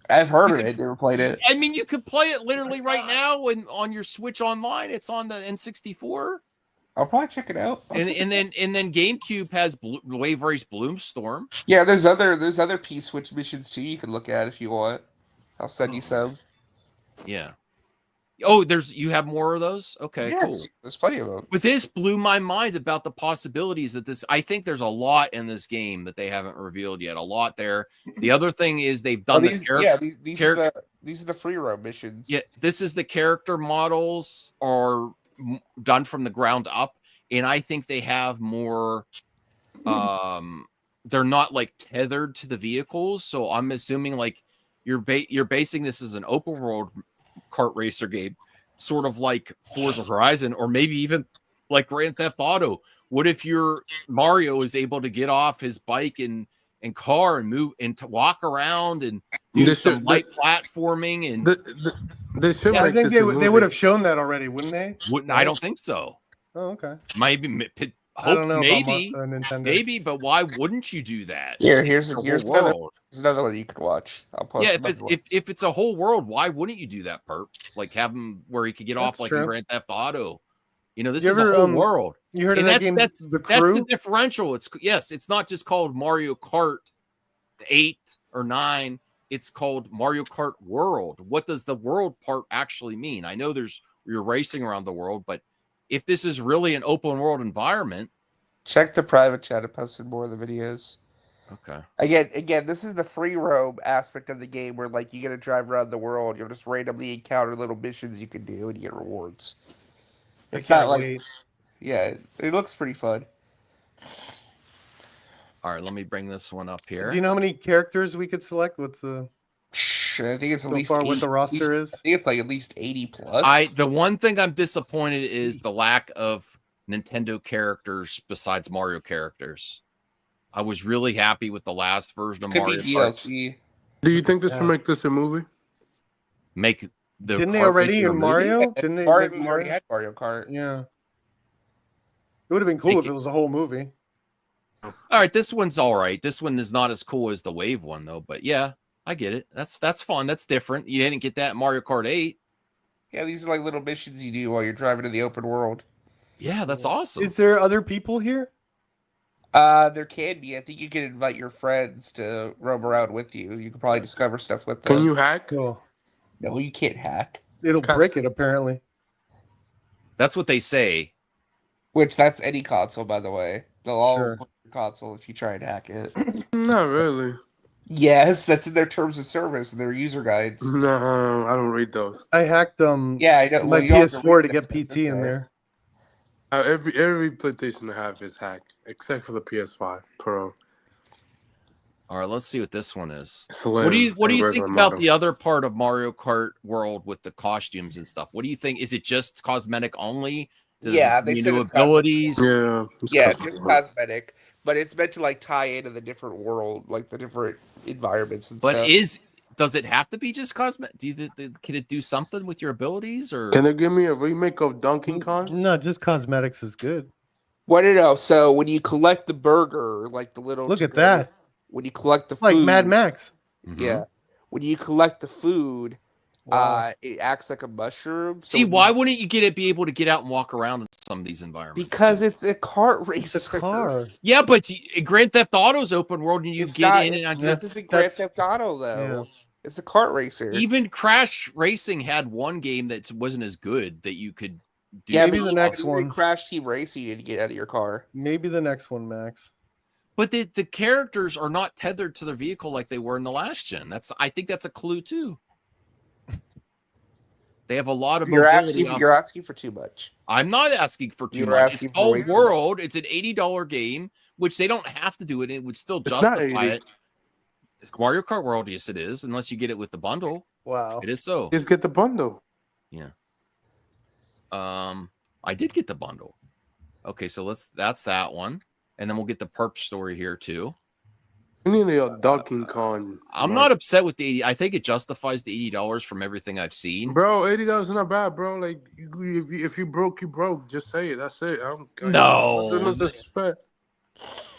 I've heard of it, never played it. I mean, you could play it literally right now on your Switch Online. It's on the N64. I'll probably check it out. And then GameCube has Wave Race Bloomstorm. Yeah, there's other P switch missions too you can look at if you want. I'll send you some. Yeah. Oh, you have more of those? Okay, yes, cool. There's plenty of them. But this blew my mind about the possibilities that I think there's a lot in this game that they haven't revealed yet. A lot there. The other thing is they've done these are the free roam missions. Yeah, this is the character models are done from the ground up, and I think they have more. They're not like tethered to the vehicles, so I'm assuming like you're basing this as an open world kart racer game, sort of like Forza Horizon, or maybe even like Grand Theft Auto. What if your Mario is able to get off his bike and car and move and to walk around and do some light platforming and I think they would have shown that already, wouldn't they? I don't think so. Oh, okay. Maybe. I don't know. Maybe, but why wouldn't you do that? Yeah, here's another one you could watch. I'll post. Yeah, if it's a whole world, why wouldn't you do that, Perp? Like have him where he could get off like in Grand Theft Auto. This is a whole world. You heard of that game? That's the differential. It's not just called Mario Kart 8 or 9. It's called Mario Kart World. What does the world part actually mean? I know you're racing around the world, but if this is really an open world environment, check the private chat. I posted more of the videos. Okay. Again, this is the free roam aspect of the game where like you get to drive around the world. You'll just randomly encounter little missions you can do and you get rewards. It's not like, yeah, it looks pretty fun. All right, let me bring this one up here. Do you know how many characters we could select with the? I think it's at least what the roster is. I think it's like at least 80 plus. The one thing I'm disappointed is the lack of Nintendo characters besides Mario characters. I was really happy with the last version of Mario Kart. Do you think this will make this a movie? Didn't they already in Mario? Didn't they? Already had Mario Kart. Yeah. It would have been cool if it was a whole movie. All right, this one's all right. This one is not as cool as the Wave one though, but yeah, I get it. That's fun. That's different. You didn't get that in Mario Kart 8. Yeah, these are like little missions you do while you're driving in the open world. Yeah, that's awesome. Is there other people here? There can be. I think you can invite your friends to roam around with you. You can probably discover stuff with them. Can you hack? Oh. No, you can't hack. It'll brick it, apparently. That's what they say. Which, that's any console, by the way. They'll all put your console if you try and hack it. Not really. Yes, that's in their terms of service and their user guides. No, I don't read those. I hacked Yeah, I know. my PS4 to get PT in there. Every PlayStation I have is hacked, except for the PS5 Pro. All right, let's see what this one is. Slim, what do you think regular about model. the other part of Mario Kart World with the costumes and stuff? What do you think? Is it just cosmetic only? Yeah, they said new it's abilities. Yeah, just cosmetic, but it's meant to like tie into the different world, like the different environments and But stuff. does it have to be just cosmetic? Can it do something with your abilities? Or Can they give me a remake of Donkey Kong? No, just cosmetics is good. What did know? So when you collect the burger, like the little Look at that. When you collect the food, Like Mad Max. Yeah. When you collect the food, it acts like a mushroom. See, why wouldn't you be able to get out and walk around in some of these environments? Because it's a kart race. It's a car. Yeah, but Grand Theft Auto's open world, and you get in and This isn't Grand Theft Auto though. Yeah. It's a kart racer. Even Crash Racing had one game that wasn't as good that you could do. Yeah, maybe the next one. Crash Team Racing, you need to get out of your car. Maybe the next one, Max. But the characters are not tethered to their vehicle like they were in the last gen. I think that's a clue too. They have a lot of mobility. You're asking for too much. I'm not asking for too You're much. asking It's for all way too world. It's an $80 game, which they don't have to do it. It would still justify it. It's Mario Kart World, yes, it is, unless you get it with the bundle. Wow. It is so. Just get the bundle. Yeah. I did get the bundle. Okay, so that's that one. And then we'll get the perp story here too. You need a Donkey Kong. I'm not upset with the 80. I think it justifies the $80 from everything I've seen. Bro, $80 is not bad, bro. Like, if you broke, you broke. Just say it. That's it. No.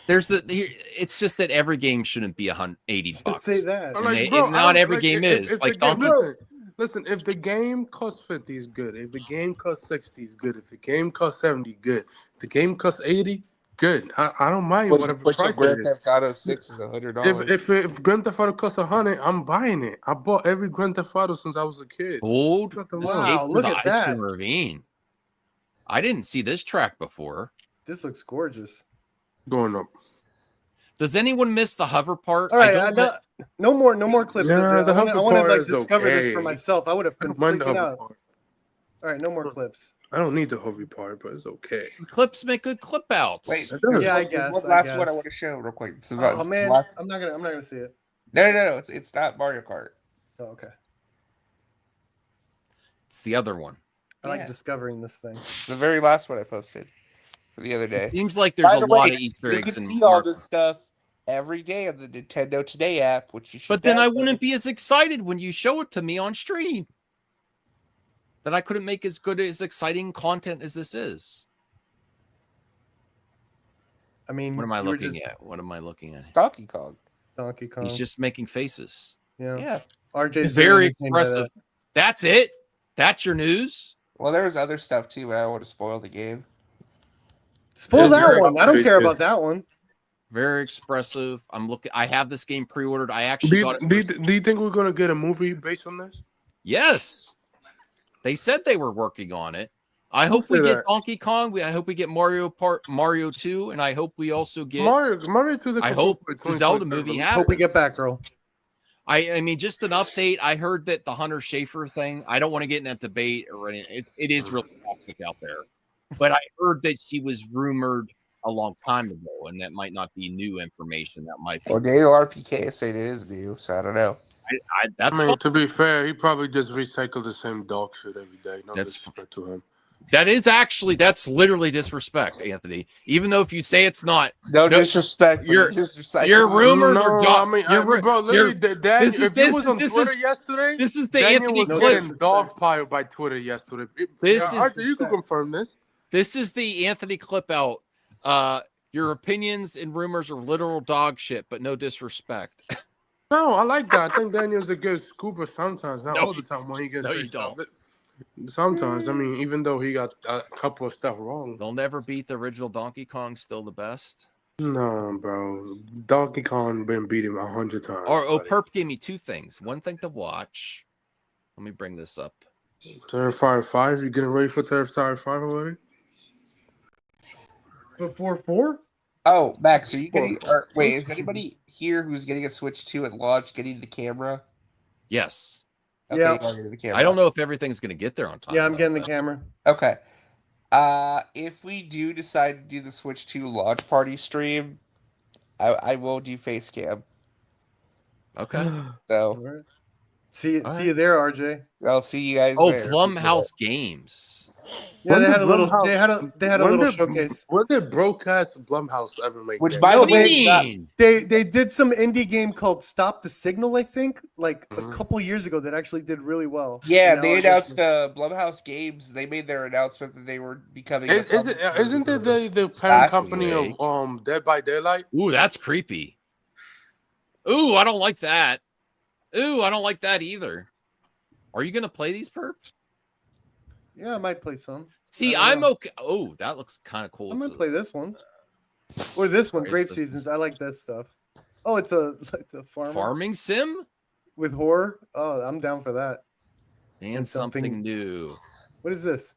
There's It's just that every game shouldn't be $80. Let's say that. Not every game is. Like Donkey. Listen, if the game costs 50 is good. If the game costs 60 is good. If the game costs 70, good. If the game costs 80, good. I don't mind whatever price Grand it Theft is. Auto 6 is $100. If Grand Theft Auto costs 100, I'm buying it. I bought every Grand Theft Auto since I was a kid. Old Wow, look at that. Ravine. I didn't see this track before. This looks gorgeous. Going up. Does anyone miss the hover part? All right, no more clips. Yeah, the hover I want to part like is discover this for okay. myself. I would have been Mind the freaking hover out. part. All right, no more clips. I don't need the hover part, but it's okay. The clips make good clip outs. Wait, Yeah, I guess. One last one I want to show real quick. It's about Oh man, last- I'm not gonna see it. No. It's not Mario Kart. Oh, okay. It's the other one. I like discovering this thing. It's the very last one I posted for the other day. It seems like there's By a the lot way, of Easter you eggs can in see all Mario this stuff every day on the Nintendo Today app, which you should. But then I download. wouldn't be as excited when you show it to me on stream. That I couldn't make as good as exciting content as this is. I mean, What am I you were looking at? What am I looking at? It's Donkey Kong. Donkey Kong. He's just making faces. Yeah. RJ's Very entertained by expressive. That's it. That's your news. Well, there was other stuff too, but I don't want to spoil the game. Spoil that one. I don't care about that one. Very expressive. I'm looking. I have this game pre-ordered. I actually got it. Do you think we're gonna get a movie based on this? Yes. They said they were working on it. I hope we get Donkey Kong. I hope we get Mario 2, and I hope we also get Mario 2. I hope the Zelda movie happens. Hope we get Batgirl. I mean, just an update. I heard that the Hunter Schafer thing. I don't want to get in that debate or anything. It is really toxic out there. But I heard that she was rumored a long time ago, and that might not be new information. That might be. Well, Daniel RPK said it is new, so I don't know. That's I mean, to be fair, he probably just recycled the same dog shit every day. No That's disrespect to him. That's literally disrespect, Anthony. Even though if you say it's not, no disrespect, you're rumored or bro, literally, Daniel, if you was on Twitter yesterday, this is the Daniel Anthony was clip. getting dogpiled by Twitter yesterday. Arthur, you can confirm this. This is the Anthony clip out. Your opinions and rumors are literal dog shit, but no disrespect. No, I like that. I think Daniel's a good scooper sometimes, not all the time when he gets No, you don't. Sometimes, I mean, even though he got a couple of stuff wrong. They'll never beat the original Donkey Kong. Still the best. No, bro. Donkey Kong been beat him 100 times. Perp gave me two things. One thing to watch. Let me bring this up. Terrifier 5. You getting ready for Terrifier 5 already? Before 4? Oh, Max, are you getting? Wait, is anybody here who's getting a Switch 2 at launch getting the camera? Yes. Okay, Yeah. you're getting the camera. I don't know if everything's going to get there on time. Yeah, I'm getting the camera. Okay. If we do decide to do the Switch 2 launch party stream, I will do face cam. Okay. So see you there, RJ. I'll see you guys. Oh, there. Blumhouse Games. Yeah, When they did had a little. Blumhouse- They had a when little did- showcase. When did broadcast Blumhouse ever make? Which, that? by the What do you way, mean? They did some indie game called Stop the Signal, I think, like a Mhm. couple years ago that actually did really well. yeah, And now they I guess- announced Blumhouse Games. They made their announcement that they were becoming. Isn't it the Slash parent is company of Dead by Daylight? Ooh, that's creepy. Ooh, I don't like that. Ooh, I don't like that either. Are you gonna play these, Perp? Yeah, I might play some. See, I don't I'm know. okay. Oh, that looks kind of cool. I'm gonna It's a- play this one. Or this one, Alright, Grave so- Seasons. I like this stuff. Oh, it's a farmer farming sim with horror. Oh, I'm down for that. and something new. What is this?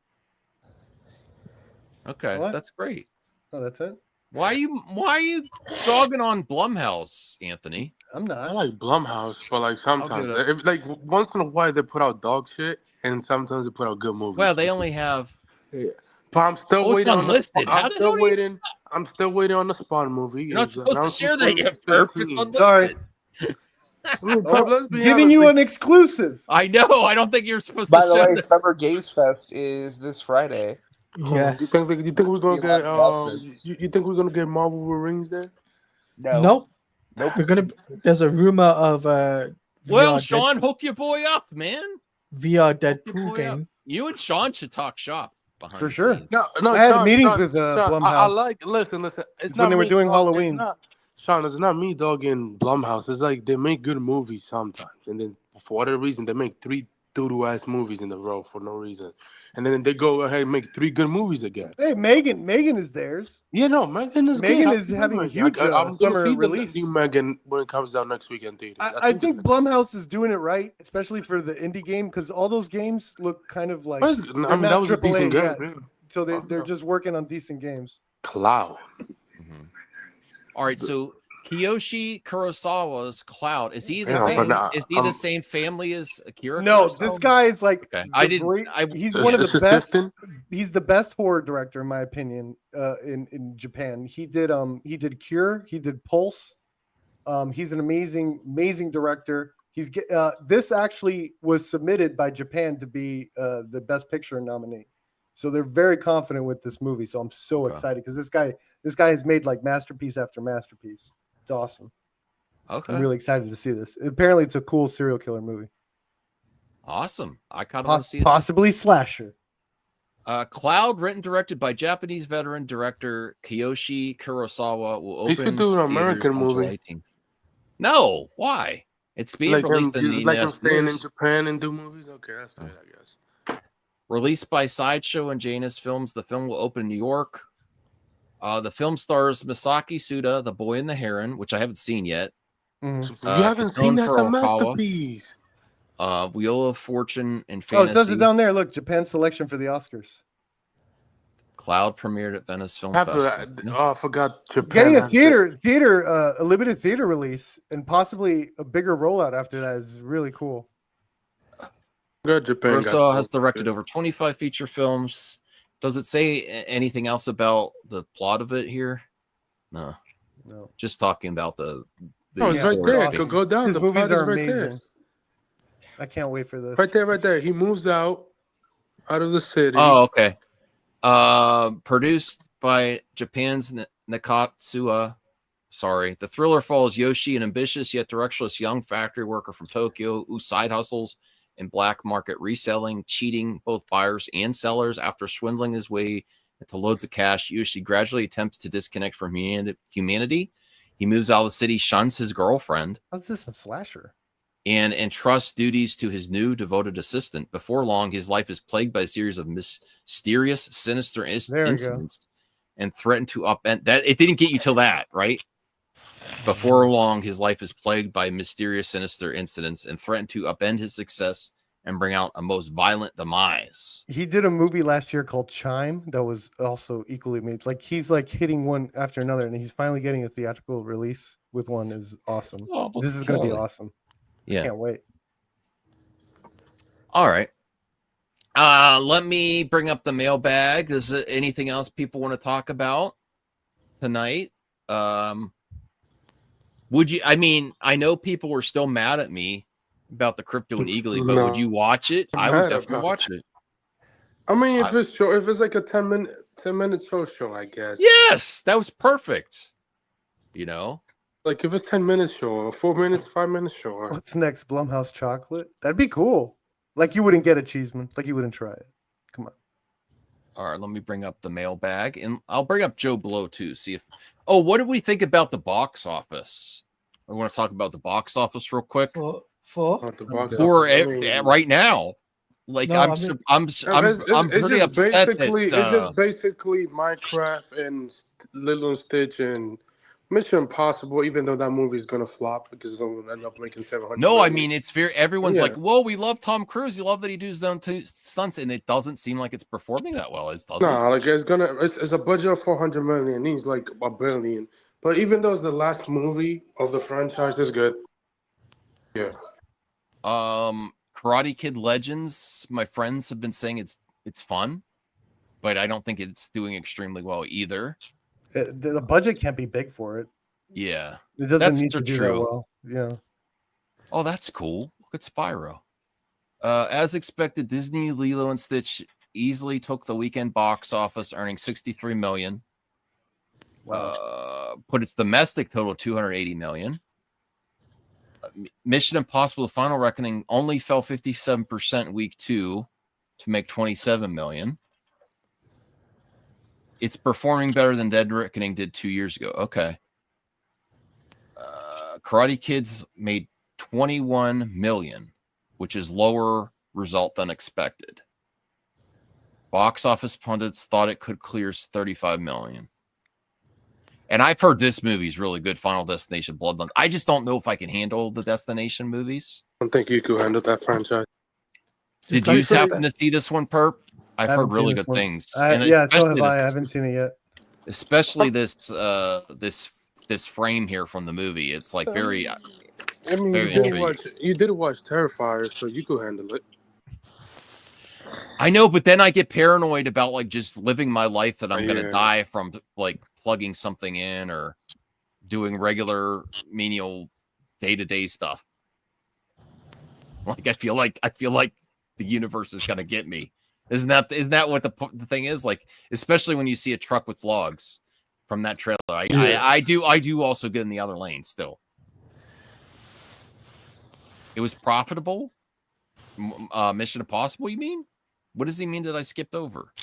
Okay, What? that's great. Oh, that's it. Why are you dogging on Blumhouse, Anthony? I'm not. I like Blumhouse, but like sometimes, give it up. like once in a while they put out dog shit, and sometimes they put out good movies. Well, they only have. Yeah. But I'm still Oh, it's waiting on unlisted. How I'm the still hell do you- waiting. I'm still waiting on the Spawn movie. You're not It's supposed to announced share in that yet, Perp. It's 2015. unlisted. Sorry. Let's be Giving honest, you like, an exclusive. I know. I don't think you're supposed By to the share way, that. Summer Games Fest is this Friday. Yes. You think we're gonna Be a lot get of announcements. you think we're gonna get Marvel with rings there? No. Nope. Nope. We're gonna. There's a rumor of Well, VR Sean, hook your boy up, man. VR Your Deadpool boy up. game. You and Sean should talk shop behind For the sure. scenes. No, I had Sean, meetings Sean, with Sean, I Blumhouse. like listen. It's It's not when they were me doing dog- Halloween. It's not, Sean, it's not me dogging Blumhouse. It's like they make good movies sometimes, and then for whatever reason they make 3 doo-doo ass movies in a row for no reason, and then they go ahead and make 3 good movies again. Hey, Megan is theirs. Yeah, no, Megan is Megan good. is I having a like it. huge I'm gonna summer see release. the new Megan when it comes down next week in theaters. I think Blumhouse is doing it right, especially for the indie game, because all those games look kind of like Well, they're I mean, that not was a AAA decent game, yet. yeah. So they're just working on decent games. Cloud. All right, so Kiyoshi Kurosawa's Cloud is he the Yeah, same? but nah, Is he the same family as Akira? No, Kurosawa? this guy is like Okay, the I didn't. great- I, he's Is one of this the best. assistant? He's the best horror director in my opinion. In Japan, he did Cure, he did Pulse. He's an amazing director. This actually was submitted by Japan to be the Best Picture nominee. So they're very confident with this movie. So I'm so excited because this guy has made like masterpiece after masterpiece. It's awesome. Okay. I'm really excited to see this. Apparently, it's a cool serial killer movie. Awesome. I kind of want to see it. Possibly slasher. Cloud, written and directed by Japanese veteran director Kiyoshi Kurosawa, will He open. should do an theaters American on July movie. 18th. No, why? It's being Like released in the him United staying in States. Japan and do movies. Okay, that's good, I guess. Released by Sideshow and Janus Films, the film will open in New York. The film stars Misaki Suda, The Boy and the Heron, which I haven't seen yet. You haven't seen Katone that's a Furukawa, masterpiece. Wheel of Fortune and Oh, it says Fantasy. it down there. Look, Japan's selection for the Oscars. Cloud premiered at Venice Film After Festival. that, oh, I forgot Japan. Getting a has a limited theater release, and possibly a bigger rollout after that is really cool. Good Japan. Kurosawa has directed over 25 feature films. Does it say anything else about the plot of it here? No. Just talking about the Oh, it's right story. there. Go down. His The movies plot is are right amazing. there. I can't wait for this. Right there. He moves out of the city. Oh, okay. Produced by Japan's Nakatsua. Sorry. The thriller follows Yoshi, an ambitious yet directionless young factory worker from Tokyo who side hustles in black market reselling, cheating both buyers and sellers. After swindling his way into loads of cash, Yoshi gradually attempts to disconnect from humanity. He moves out of the city, shuns his girlfriend, How's this a slasher? and entrusts duties to his new devoted assistant. Before long, his life is plagued by a series of mysterious, sinister There we go. incidents and threatened to upend that. It didn't get you till that, right? Before long, his life is plagued by mysterious, sinister incidents and threatened to upend his success and bring out a most violent demise. He did a movie last year called Chime that was also equally made. Like he's like hitting one after another, and he's finally getting a theatrical release with one. Is awesome. Oh, This is going to be boy. awesome. Yeah. Can't wait. All right. Let me bring up the mailbag. Is there anything else people want to talk about tonight? Would you? I mean, I know people were still mad at me about the Crypto and Eagly, but No. would you watch it? I I'm would mad definitely about watch it. I mean, if it's short, if it's like a 10-minute show, I guess. Yes, that was perfect. You know, like if it's 10 minutes show, 4 minutes, 5 minutes show. What's next? Blumhouse chocolate? That'd be cool. Like you wouldn't get a cheeseman. Like you wouldn't try it. Come on. All right, let me bring up the mailbag, and I'll bring up Joe Blow too. See if. Oh, what do we think about the box office? I want to talk about the box office real quick. For right now, like No, I'm I mean- I'm pretty just upset basically, that, it's just basically Minecraft and Lilo and Stitch and Mission Impossible. Even though that movie is gonna flop because it's gonna end up making 700. No, I million. mean it's very. Everyone's Yeah. like, "Whoa, we love Tom Cruise. You love that he does them stunts," and it doesn't seem like it's performing that well. It doesn't. No, like it's a budget of 400 million. Needs like $1 billion. But even though it's the last movie of the franchise, it's good. Yeah. Karate Kid Legends. My friends have been saying it's fun, but I don't think it's doing extremely well either. The budget can't be big for it. Yeah, It doesn't that's need to do that true. well. Yeah. Oh, that's cool. Look at Spyro. As expected, Disney Lilo and Stitch easily took the weekend box office, earning 63 million. Put its domestic total 280 million. Mission Impossible: The Final Reckoning only fell 57% week 2 to make 27 million. It's performing better than Dead Reckoning did 2 years ago. Okay. Karate Kids made 21 million, which is lower result than expected. Box office pundits thought it could clear 35 million. And I've heard this movie is really good, Final Destination Bloodlines. I just don't know if I can handle the Destination movies. I don't think you could handle that franchise. Did you happen to see this one, Perp? I've I haven't heard really seen this good one. things. Yeah, so have especially I. I haven't seen it yet. Especially this frame here from the movie. It's like very, I mean, very you intriguing. did watch Terrifier, so you could handle it. I know, but then I get paranoid about like just living my life that I'm gonna die from like plugging something in or doing regular menial day-to-day stuff. Like I feel like the universe is gonna get me. Isn't that what the thing is? Like, especially when you see a truck with vlogs from that trailer. I do also get in the other lane still. It was profitable. Mission Impossible, you mean? What does he mean that I skipped over?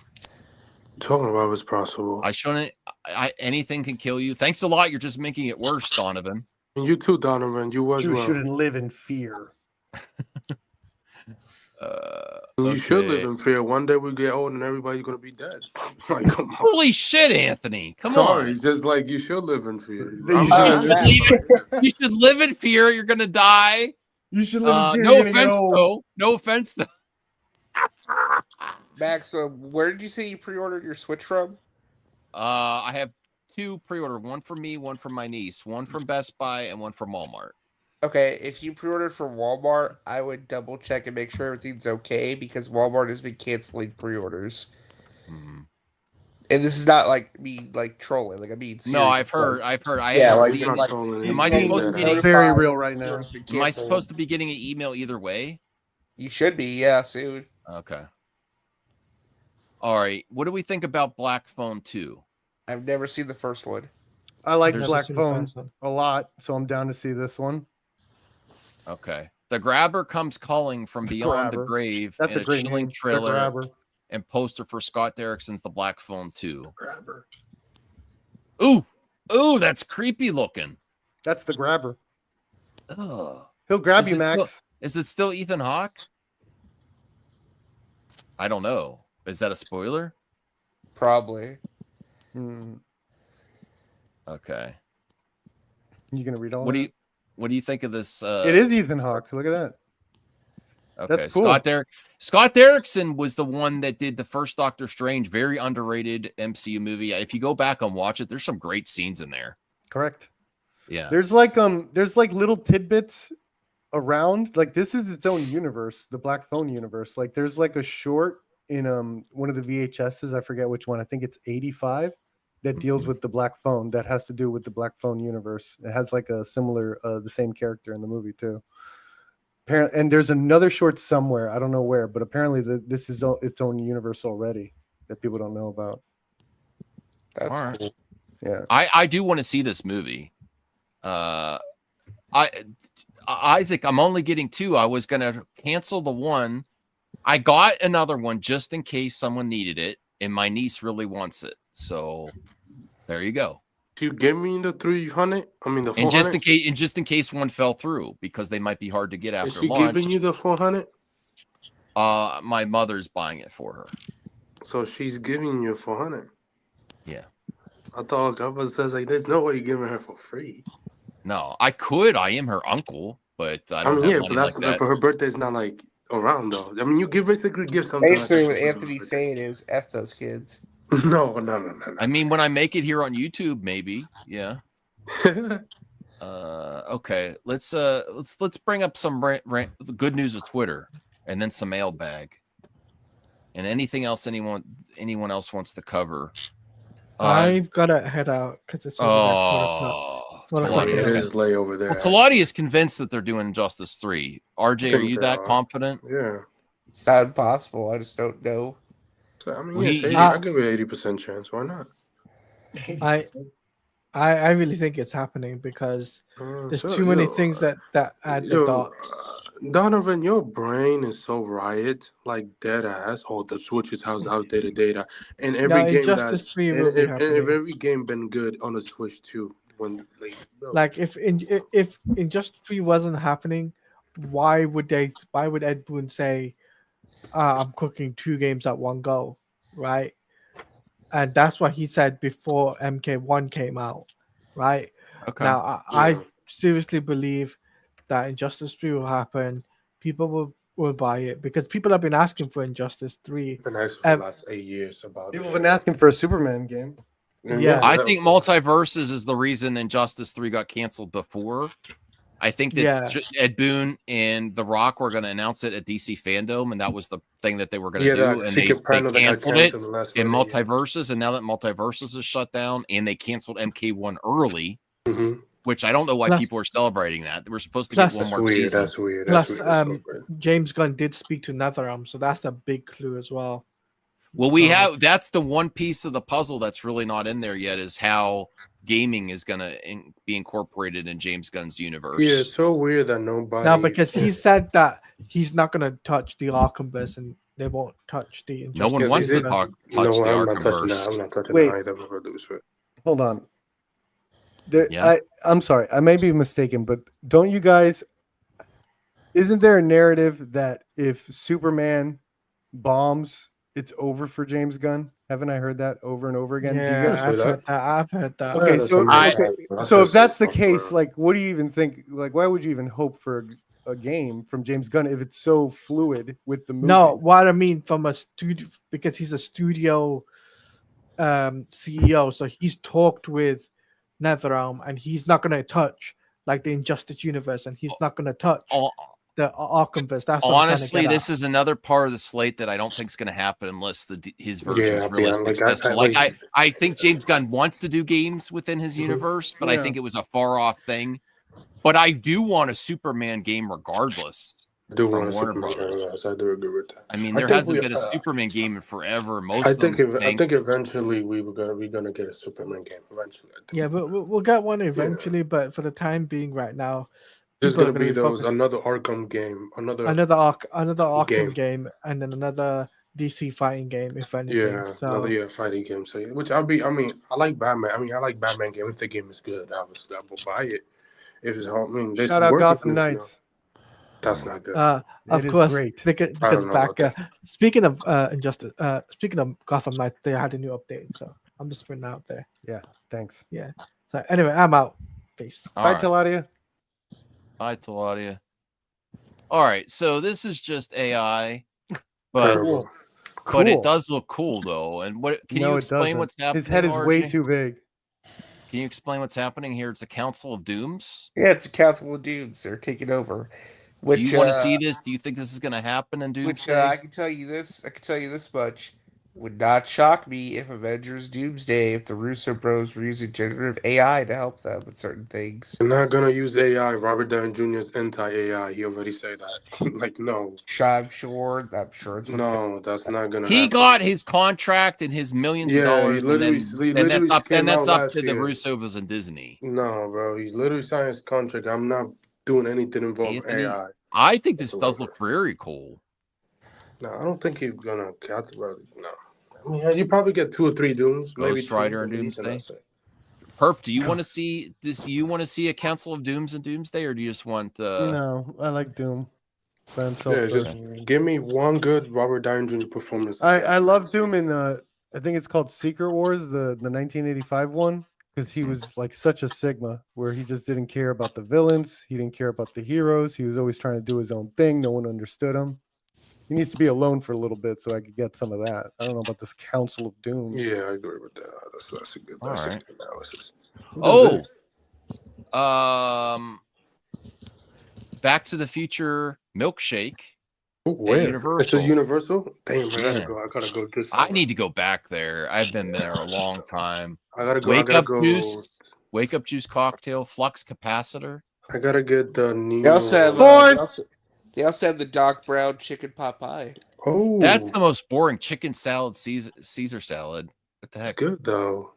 Talking about was possible. I shouldn't. Anything can kill you. Thanks a lot. You're just making it worse, Donovan. And you too, Donovan. You was You well. shouldn't live in fear. You should live in fear. One day we get old and everybody's gonna be dead. Like, come on. Holy shit, Anthony! Come Sorry, on. just like you should live in fear. You should live in fear. You're gonna die. You should live in fear. No you're gonna offense, get old. though. No offense, though. Max, where did you say you pre-ordered your Switch from? I have 2 pre-order. One for me, one for my niece. One from Best Buy and one from Walmart. Okay, if you pre-ordered from Walmart, I would double check and make sure everything's okay because Walmart has been canceling pre-orders. Mm-hmm. And this is not like me like trolling. Like I mean, No, I've heard. I Yeah, haven't like, seen. like, Am I supposed to be getting very real right now? Am I supposed to be getting an email either way? You should be, yeah, soon. Okay. All right. What do we think about Black Phone 2? I've never seen the first one. I like There's Black seen the Phone first one. a lot, so I'm down to see this one. Okay. The Grabber comes calling from beyond the Grabber. grave. That's in a great chilling name. The trailer Grabber. and poster for Scott Derrickson's The Black Phone 2. Grabber. Ooh, that's creepy looking. That's the Grabber. Ugh. He'll grab Is you, it Max. still- is it still Ethan Hawke? I don't know. Is that a spoiler? Probably. Okay. You gonna read all? What that? do you think of this? It is Ethan Hawke. Look at that. Okay, That's cool. Scott Derrickson was the one that did the first Doctor Strange, very underrated MCU movie. If you go back and watch it, there's some great scenes in there. Correct. Yeah. There's like little tidbits around. Like this is its own universe, the Black Phone universe. Like there's like a short in one of the VHSs. I forget which one. I think it's 85 that deals with the Black Phone. That has to do with the Black Phone universe. It has like a similar, the same character in the movie too. Apparently, and there's another short somewhere. I don't know where, but apparently this is its own universe already that people don't know about. That's All right. cool. Yeah, I do want to see this movie. Isaac, I'm only getting 2. I was gonna cancel the one. I got another one just in case someone needed it, and my niece really wants it. So there you go. You give me the 300? I mean the 400? And just in case one fell through, because they might be hard to get Is after she launch. giving you the 400? My mother's buying it for her. So she's giving you 400. Yeah. I thought Gabba says like, there's no way you're giving her for free. No, I could. I am her uncle, but I I don't mean, have yeah, money but that's like that. for her birthday's not like around though. I mean, you basically give something. Basically, like what Anthony's saying is F those kids. No. I mean, when I make it here on YouTube, maybe. Yeah. Okay. Let's bring up some good news of Twitter, and then some mailbag, and anything else anyone else wants to cover. I've got to head out because it's over there. It is late over there. Well, Talati is convinced that they're doing Justice 3. RJ, are you that confident? Yeah. It's not impossible. I just don't know. So, I mean, yes, I'll give it 80% chance. Why not? I really think it's happening because there's too many things that add the dots. Donovan, your brain is so riot, like dead ass. Oh, the Switch is has outdated data, and every game Injustice 3 will be happening. every game been good on the Switch too. When like if Injustice 3 wasn't happening, why would Ed Boon say, I'm cooking 2 games at one go, right? And that's what he said before MK1 came out, right? Okay. Now I seriously believe that Injustice 3 will happen. People will buy it because people have been asking for Injustice 3. Been asking for the last 8 years about people have been asking for a Superman game. Yeah, I think Multiverses is the reason Injustice 3 got canceled before. I think that Ed Boon and The Rock were going to announce it at DC Fandom, and that was the thing that they were going to do, and they canceled it in Multiverses, and now that Multiverses is shut down, and they canceled MK1 early, which I don't know why people are celebrating that. We're supposed to get one more season. That's weird. Plus, James Gunn did speak to NetherRealm, so that's a big clue as well. Well, that's the one piece of the puzzle that's really not in there yet, is how gaming is going to be incorporated in James Gunn's universe. Yeah, it's so weird that nobody. No, because he said that he's not going to touch the Arkhamverse, and they won't touch the. No one wants to touch the Arkhamverse. I'm not touching Wait. either. Hold on. I'm sorry, I may be mistaken, but don't you guys? Isn't there a narrative that if Superman bombs, it's over for James Gunn? Haven't I heard that over and over again? Yeah, I've heard that. Okay, so if that's the case, like, what do you even think? Like, why would you even hope for a game from James Gunn if it's so fluid with the movie? No, what I mean from a studio, because he's a studio CEO, so he's talked with NetherRealm, and he's not going to touch like the Injustice universe, and he's not going to touch the Arkhamverse. That's honestly, this is another part of the slate that I don't think is going to happen unless his version is really successful. I think James Gunn wants to do games within his universe, but I think it was a far off thing. But I do want a Superman game regardless. I do want a Superman game. Yes, I do agree with that. I mean, there hasn't been a Superman game in forever. I think eventually we're gonna get a Superman game eventually. Yeah, we'll get one eventually, but for the time being, right now, there's gonna be another Arkham game, another Arkham game, and then another DC fighting game, if anything. Yeah, another fighting game. So, which I like Batman. I like Batman game. If the game is good, obviously I will buy it. If it's, shout out Gotham Knights. That's not good. Of course, because speaking of Injustice, speaking of Gotham Knights, they had a new update, so I'm just putting it out there. Yeah, thanks. Yeah. So anyway, I'm out. Peace. Bye, Taladia. Bye, Taladia. All right, so this is just AI, but it does look cool though. And what can you explain what's happening? His head is way too big. Can you explain what's happening here? It's a Council of Dooms. Yeah, it's a Council of Dooms. They're taking over. Do you want to see this? Do you think this is going to happen in Doomsday? I can tell you this. I can tell you this much. Would not shock me if Avengers Doomsday, if the Russo bros were using generative AI to help them with certain things. They're not gonna use AI. Robert Downey Jr. is anti-AI. He already said that. Like, no. I'm sure it's what's no, that's not gonna He happen. got his contract and his millions of dollars, and then that's up to the Russos and Disney. No, bro, he's literally signed his contract. I'm not doing anything involved with AI. I think this does look very cool. No, I don't think he's gonna cut the road. No. I mean, you probably get 2 or 3 Dooms. Ghost Rider and Doomsday. Perp, do you want to see this? You want to see a Council of Dooms and Doomsday, or do you just want? No, I like Doom. But I'm Yeah, selfish. just give me one good Robert Downey Jr. performance. I love Doom in I think it's called Secret Wars, the 1985 one, because he was like such a Sigma, where he just didn't care about the villains, he didn't care about the heroes, he was always trying to do his own thing. No one understood him. He needs to be alone for a little bit so I could get some of that. I don't know about this Council of Doom. Yeah, I agree with that. That's a good, that's a good analysis. Back to the Future Milkshake. Where? Universal. It's just Universal? Damn, I Yeah. gotta go this I need to go back there. I've been there a long time. I gotta go. Wake Up Juice cocktail, flux capacitor. I gotta get the new. They also have the Doc Brown chicken pot pie. Oh, That's the most boring chicken salad, Caesar salad. What the heck? Good though.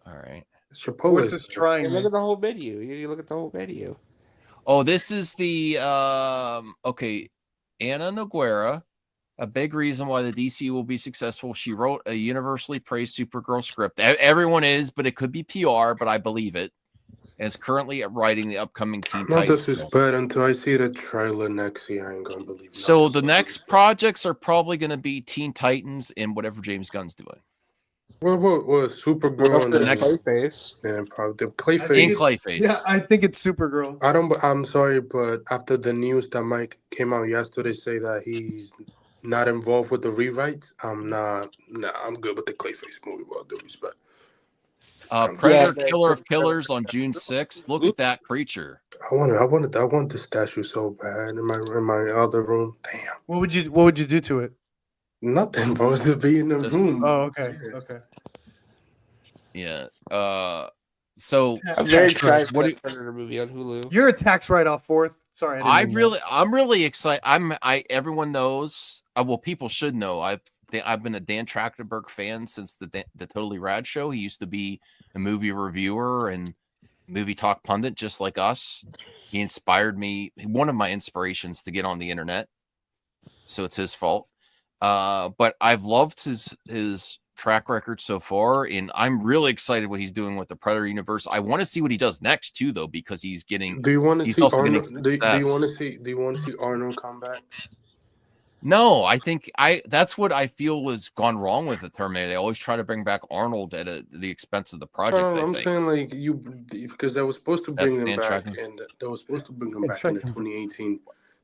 All right. It's Chipotle. We're just trying. Look at the whole menu. You look at the whole menu. Oh, this is the okay. Anna Noguera, a big reason why the DC will be successful. She wrote a universally praised Supergirl script. Everyone is, but it could be PR, but I believe it. And is currently writing the upcoming Teen Not Titans. disrespect until I see the trailer next year. I ain't gonna believe it. So the next projects are probably going to be Teen Titans and whatever James Gunn's doing. What Supergirl and the next Clayface? Yeah, probably the Clayface. In Clayface. Yeah, I think it's Supergirl. I'm sorry, but after the news that Mike came out yesterday, say that he's not involved with the rewrites. I'm good with the Clayface movie. With all due respect. Predator, Killer of Killers on June 6th. Look at that creature. I want the statue so bad in my other room. Damn. What would you do to it? Nothing, bro. It's just be in the room. Oh, okay. Okay. Yeah. So I'm very excited for that Predator movie on Hulu. You're a tax write-off fourth. Sorry. I'm really excited. Everyone knows. Well, people should know. I've been a Dan Trachtenberg fan since the Totally Rad show. He used to be a movie reviewer and movie talk pundit, just like us. He inspired me. One of my inspirations to get on the internet. So it's his fault. But I've loved his track record so far, and I'm really excited what he's doing with the Predator universe. I want to see what he does next too, though, because he's getting. Do you want to see Arnold? Do you success. want to see Arnold come back? No, I think that's what I feel has gone wrong with the Terminator. They always try to bring back Arnold at the expense of the project. I'm saying like because they were supposed to bring him back, and they were supposed to bring him back in 2018.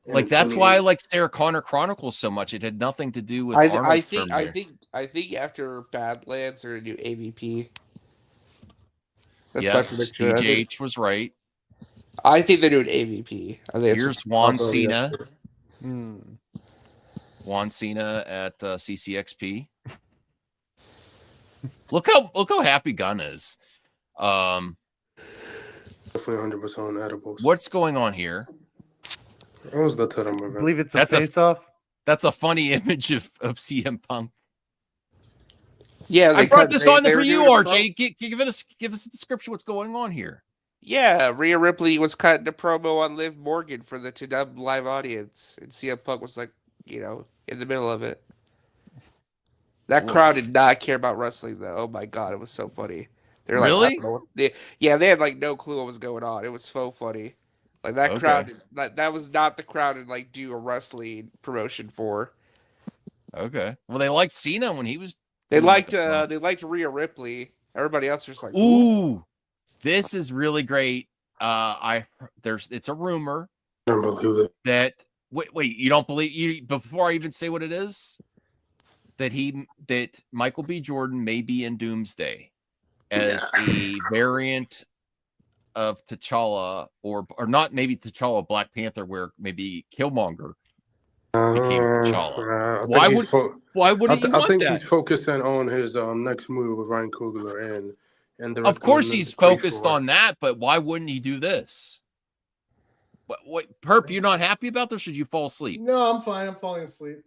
Like that's why I like Sarah Connor Chronicles so much. It had nothing to do with Arnold. I think after Badlands or a new AVP. Yes, CJH was right. I think they're doing AVP. Here's Juan Cena. Juan Cena at CCXP. Look how happy Gunn is. Definitely 100% edibles. What's going on here? What was the Tudum event? I believe it's a face-off. That's a funny image of CM Punk. Yeah, I brought this on for you, RJ. Give us a description of what's going on here. Yeah, Rhea Ripley was cutting a promo on Liv Morgan for the Tudum live audience, and CM Punk was like, in the middle of it. That crowd did not care about wrestling, though. Oh my god, it was so funny. They're like, really? They had like no clue what was going on. It was so funny. Like that crowd, that was not the crowd to like do a wrestling promotion for. Okay. Well, they liked Cena when he was. They liked Rhea Ripley. Everybody else was like, ooh, this is really great. It's a rumor that wait, you don't believe before I even say what it is, that Michael B. Jordan may be in Doomsday as a variant of T'Challa, or not maybe T'Challa, Black Panther, where maybe Killmonger became T'Challa. Why wouldn't you I want think that? he's focusing on his next movie with Ryan Coogler and Of course he's focused for it. on that, but why wouldn't he do this? What Perp, you're not happy about this? Should you fall asleep? No, I'm fine. I'm falling asleep.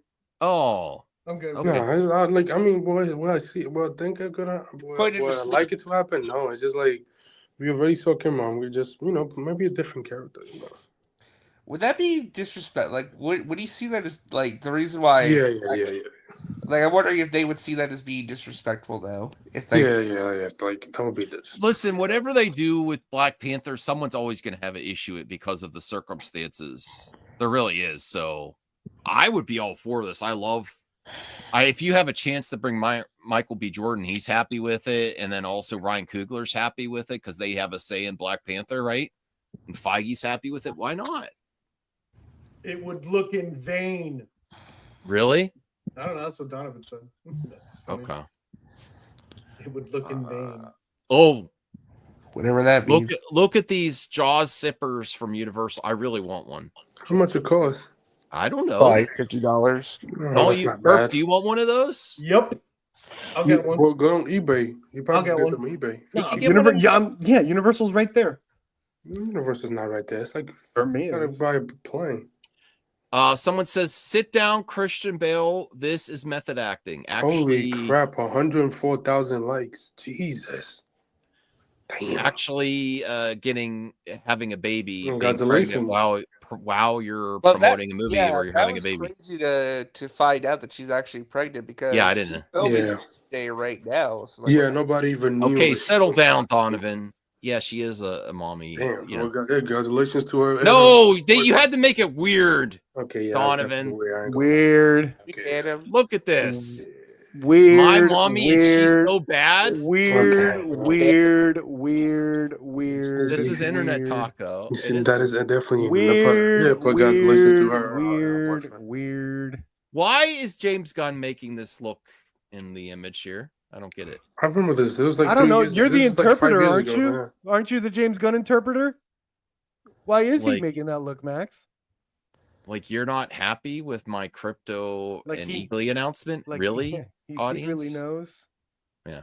Oh. I'm good. Okay. No, I mean, what I see, what I think are gonna, what I like it to happen. No, it's just like we already saw Kim on. We just, maybe a different character. Would that be disrespect? Like, would you see that as like the reason why? Yeah. Like, I'm wondering if they would see that as being disrespectful, though. If they, yeah. Like that would be this. Listen, whatever they do with Black Panther, someone's always going to have an issue with it because of the circumstances. There really is. So I would be all for this. If you have a chance to bring Michael B. Jordan, he's happy with it. And then also Ryan Coogler's happy with it because they have a say in Black Panther, right? And Feige's happy with it. Why not? It would look in vain. Really? I don't know. That's what Donovan said. Okay. It would look in vain. Oh, whatever that means. Look at these Jaws zippers from Universal. I really want one. How much it cost? I don't know. Like $50. Bert, do you want one of those? Yep. I'll get one. Well, go on eBay. You probably I'll get get them on eBay. No, Universal's right there. Universal's not right there. It's like for me. You gotta buy a plane. Someone says, "Sit down, Christian Bale. This is method acting." Actually, Holy crap! 104,000 likes. Jesus. Damn. Actually, having a baby, being Congratulations. pregnant while you're promoting a movie where you're having a baby. Crazy to find out that she's actually pregnant because Yeah, I didn't she's know. filming day right now. So Nobody even knew. Okay, it. settle down, Donovan. Yeah, she is a mommy. Damn. Congratulations to her. No, you had to make it weird. Okay, yeah, Donovan. Weird. Look at this. Weird. My mommy, and she's so bad. Weird. This is internet taco. That is definitely weird. Congratulations to her. Weird. Why is James Gunn making this look in the image here? I don't get it. I remember this. It was like I don't know. 3 years You're the this was like 5 interpreter, years aren't ago, you? man. Aren't you the James Gunn interpreter? Why is he Like- making that look, Max? Like, you're not happy with my crypto Like and he- Eagly announcement? Like Really? he audience? secretly knows. Yeah.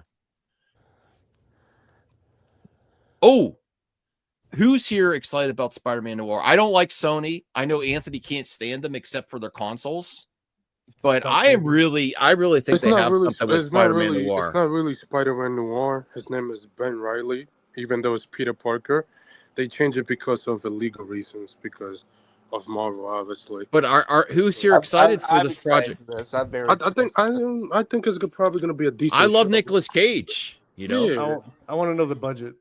Oh, who's here excited about Spider-Man Noir? I don't like Sony. I know Anthony can't stand them except for their consoles. But I really think they have something with Spider-Man Noir. It's not really Spider-Man Noir. His name is Ben Reilly, even though it's Peter Parker. They changed it because of illegal reasons, because of Marvel, obviously. But who's here excited for this project? I think it's probably going to be a decent. I love show. Nicolas Cage. You know, Yeah. I want to know the budget.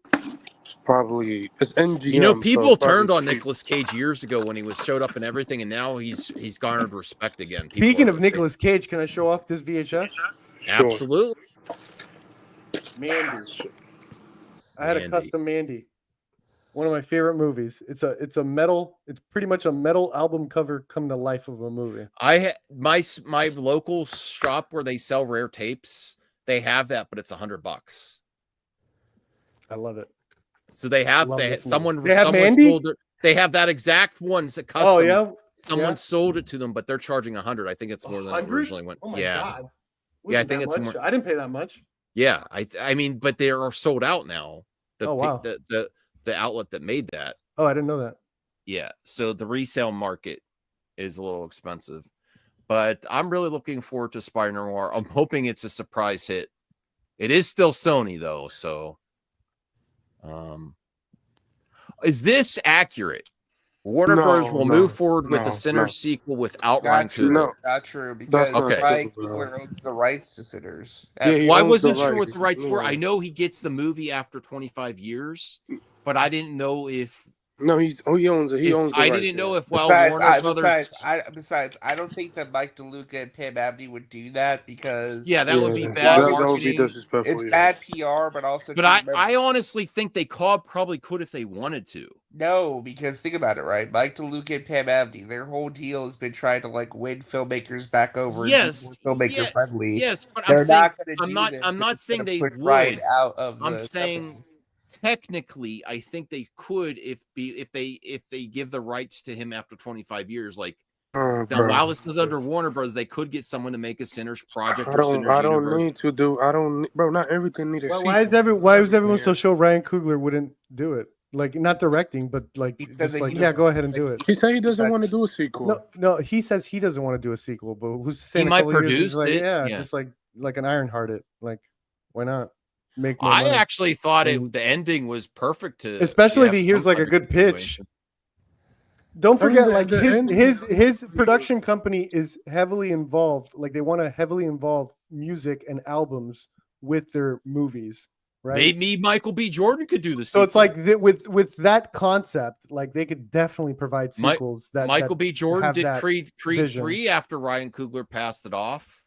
Probably it's NGM. You know, people so turned probably on cheap. Nicolas Cage years ago when he showed up and everything, and now he's garnered respect again. People Speaking are of Nicolas Cage, can I show off this VHS? Absolutely. Mandy. I had Mandy. a custom Mandy. One of my favorite movies. It's pretty much a metal album cover come to life of a movie. My local shop where they sell rare tapes, they have that, but it's $100. I love it. So they have someone Mandy? sold it. They have that exact one. It's a custom. Oh yeah. Someone sold it to them, but they're charging $100. I think it's more than it 100? originally went. Oh my yeah. God. Yeah, I Wasn't think that it's much? more. I didn't pay that much. Yeah, I mean, but they are sold out now. Oh, wow. The outlet that made that. Oh, I didn't know that. Yeah, so the resale market is a little expensive, but I'm really looking forward to Spider Noir. I'm hoping it's a surprise hit. It is still Sony though, so is this accurate? Warner Bros. will move forward with a Sinners sequel without Ryan Coogler. Not true, because okay. Ryan Coogler owns the rights to Sinners. Why wasn't sure what the rights were? I know he gets the movie after 25 years, but I didn't know if. No, he owns it. He owns the I rights, didn't yeah. know if Warner Brothers. Besides, I don't think that Mike DeLuca and Pam Abdi would do that because that would be bad marketing. That would be disrespectful. It's bad PR, but also. But I honestly think they probably could if they wanted to. No, because think about it, right? Mike DeLuca and Pam Abdi, their whole deal has been trying to win filmmakers back over. Yes, and be more filmmaker friendly. Yes, but they're I'm saying not going to do this. I'm not saying they would. Right out of. I'm saying. Technically, I think they could if they give the rights to him after 25 years. Like Oh, Now, while this is under Warner Bros., they could get someone to make a Sinners project. I don't need to do. Bro. Not everything needs a sequel. Why is everyone so sure Ryan Coogler wouldn't do it? Like not directing, but like just like go ahead and do it. He said he doesn't want to do a sequel. No, he says he doesn't want to do a sequel, but who's saying He might produce it? Yeah, Yeah. just like an Ironheart. It like why not make? More I money? actually thought the ending was perfect to, especially if he hears like a good pitch. Don't forget, like his production company is heavily involved. Like they want to heavily involve music and albums with their movies. Right. Maybe Michael B. Jordan could do the So sequel. it's like with that concept, like they could definitely provide sequels. Michael B. Jordan did Creed vision. 3 after Ryan Coogler passed it off.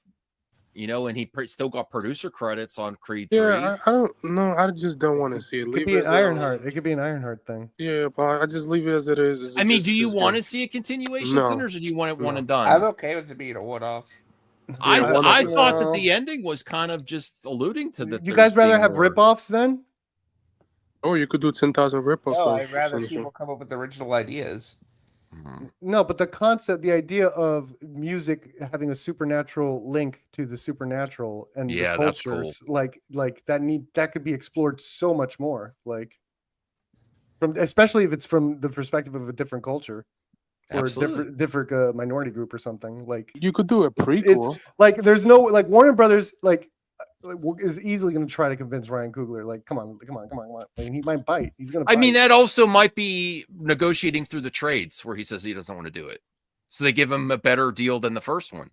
You know, and he still got producer credits on Creed 3. Yeah, I don't know. I just don't want to see it. It could be an Ironheart. It could be an Ironheart thing. Yeah, but I just leave it as it is. I mean, do you want to see a continuation, Sinners, or do you want it one and done? I'm okay with it being a one-off. I thought that the ending was kind of just alluding to the. You guys rather have rip-offs then? Oh, you could do 10,000 rip-offs. No, I'd rather people come up with original ideas. No, but the concept, the idea of music having a supernatural link to the supernatural and the that's cultures, cool. like that could be explored so much more. Like especially if it's from the perspective of a different culture. Or Absolutely. a different minority group or something. Like you could do a prequel. It's like there's no like Warner Brothers is easily going to try to convince Ryan Coogler. Like, come on. Like, he might bite. He's going to. I mean, that also might be negotiating through the trades where he says he doesn't want to do it, so they give him a better deal than the first one,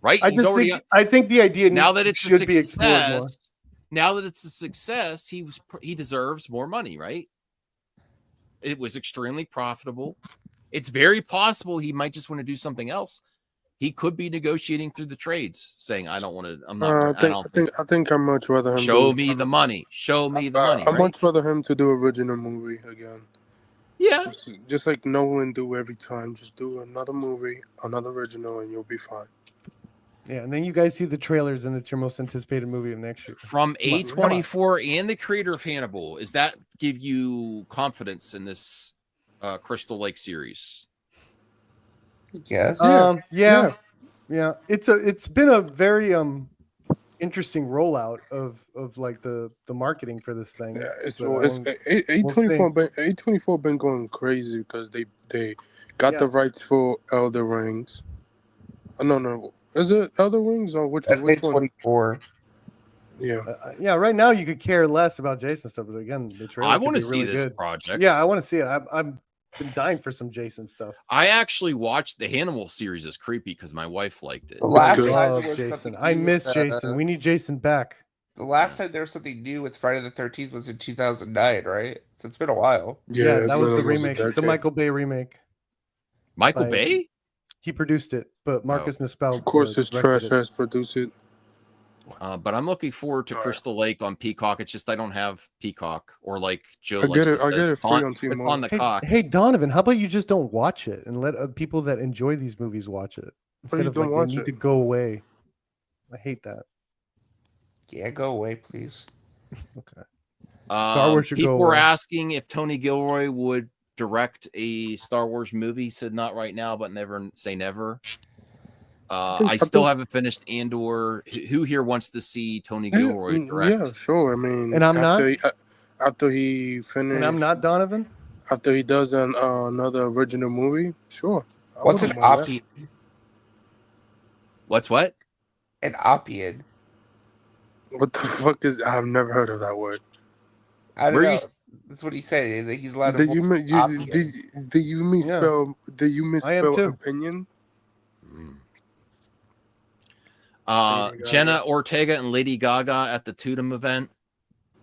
right? I think the idea now that it's should a be explored more. success. Now that it's a success, he deserves more money, right? It was extremely profitable. It's very possible he might just want to do something else. He could be negotiating through the trades, saying, "I don't want to. I'm not. I think I'd much rather him show me the money. Show me the money." I'd much rather him to do original movie again. Yeah, just like Nolan do every time. Just do another movie, another original, and you'll be fine. Yeah, and then you guys see the trailers, and it's your most anticipated movie of next year. From A24 and the creator of Hannibal, does that give you confidence in this Crystal Lake series? Yes. Yeah. It's been a very interesting rollout of like the marketing for this thing. Yeah, So A24 been going crazy because they got the rights for Elder Rings. No. Is it Elder Rings or which That's A24. Yeah. Right now you could care less about Jason stuff, but again, the trailer. I want to really see this good. project. Yeah, I want to see it. I've been dying for some Jason stuff. I actually watched the Hannibal series. Is creepy because my wife liked it. The last time love there was Jason. something I new miss with, Jason. We need Jason back. The last time there was something new with Friday the 13th was in 2009, right? So it's been a while. Yeah, that was the remake, the Michael Bay remake. Michael Bay? He produced it, but Marcus Nispel. Of course, his trash has produced it. But I'm looking forward to Crystal Lake on Peacock. It's just I don't have Peacock or like Joe. I get it free on it's T-Mobile. on the cock. Hey Donovan, how about you just don't watch it and let people that enjoy these movies watch it instead of like they need to go away? I hate that. Yeah, go away, please. Okay. Star Wars should go People were away. asking if Tony Gilroy would direct a Star Wars movie. He said not right now, but never say never. I still haven't finished Andor. Who here wants to see Tony Gilroy direct? Yeah, sure. I mean, And I'm not. After he finished, And I'm not Donovan. After he does another original movie, sure. What's an Oppian? What's what? An Oppian. What the fuck is? I've never heard of that word. I don't know. That's what he said. That he's allowed to. Did you misspell? Did you misspell opinion? Jenna Ortega and Lady Gaga at the Tudum event.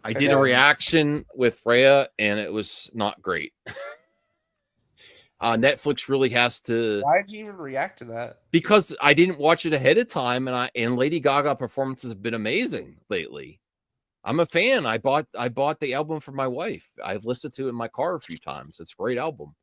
I did a reaction with Freya, and it was not great. Netflix really has to. Why did you even react to that? Because I didn't watch it ahead of time, and Lady Gaga performances have been amazing lately. I'm a fan. I bought the album for my wife. I've listened to it in my car a few times. It's a great album.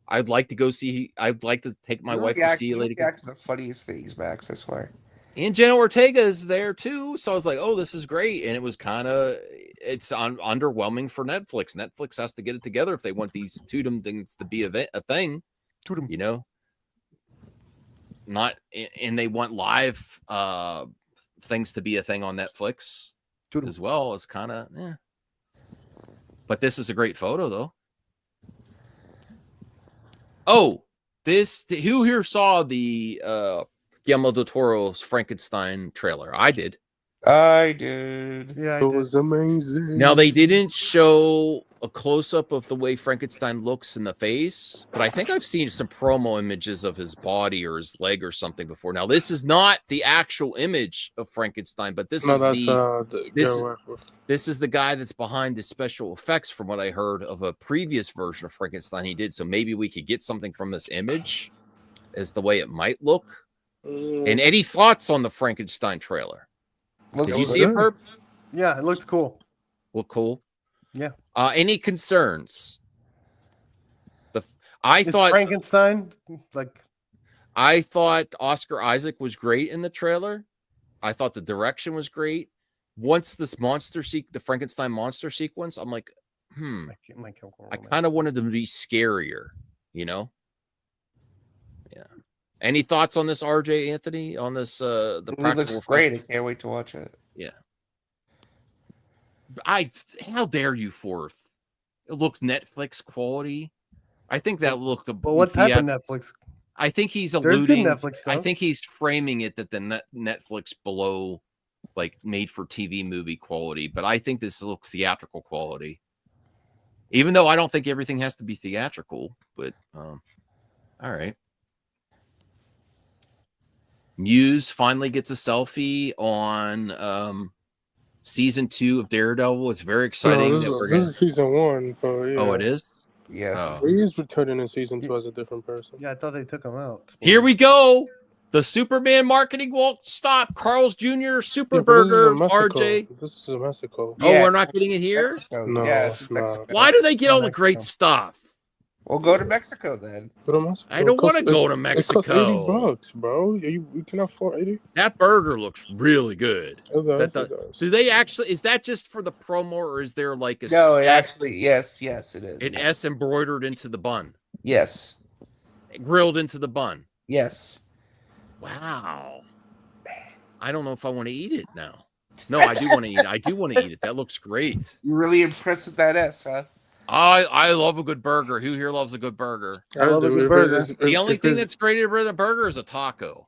I'd like to go see. I'd like to take my wife to see Lady Gaga. React to the funniest things, Max. I swear. And Jenna Ortega is there too, so I was like, "Oh, this is great!" And it was it's underwhelming for Netflix. Netflix has to get it together if they want these Tudum things to be a thing. Tudum, you know. and they want live things to be a thing on Netflix as well. Is kind of But this is a great photo, though. Oh, who here saw the Guillermo del Toro's Frankenstein trailer? I did. I did. Yeah, it was amazing. Now, they didn't show a close-up of the way Frankenstein looks in the face, but I think I've seen some promo images of his body or his leg or something before. Now, this is not the actual image of Frankenstein, but this is this is the guy that's behind the special effects, from what I heard, of a previous version of Frankenstein he did. So maybe we could get something from this image as the way it might look. And any thoughts on the Frankenstein trailer? Did you see it, Herb? Yeah, it looked cool. Look cool. Yeah. Any concerns? I It's thought Frankenstein. I thought Oscar Isaac was great in the trailer. I thought the direction was great. Once this the Frankenstein monster sequence, I'm like, I kind of wanted them to be scarier, you know? Yeah. Any thoughts on this, RJ Anthony? On this the practical It looks great. I can't wait to watch it. Yeah. How dare you, Fourth? It looked Netflix quality. I think that looked. But what type of Netflix? I think he's There's good alluding. Netflix stuff. I think he's framing it that the Netflix below, like, made for TV movie quality. But I think this looks theatrical quality. Even though I don't think everything has to be theatrical, but all right. Muse finally gets a selfie on season 2 of Daredevil. It's very exciting. No, this is season 1. But yeah. Oh, it is? Yes. Oh. He is returning in season 2 as a different person. Yeah, I thought they took him out. Here we go. The Superman marketing won't stop. Carl's Jr. Super Burger, RJ. This is in Mexico. Oh, we're not getting it here? Mexico. No, Yeah, it's not. Why do they get all the great stuff? We'll go to Mexico then. Go to Mexico. I don't want to go to It Mexico. costs $80, bro. You can afford 80. That burger looks really good. It does. Do they actually? Is that just for the promo, or is there like a No, it S, actually, yes, it is. an S embroidered into the bun, Yes. grilled into the bun? Yes. Wow. I don't know if I want to eat it now. No, I do want to eat it. I do want to eat it. That looks great. You're really impressed with that S, huh? I love a good burger. Who here loves a good burger? I love a good burger. The only thing that's great about a burger is a taco.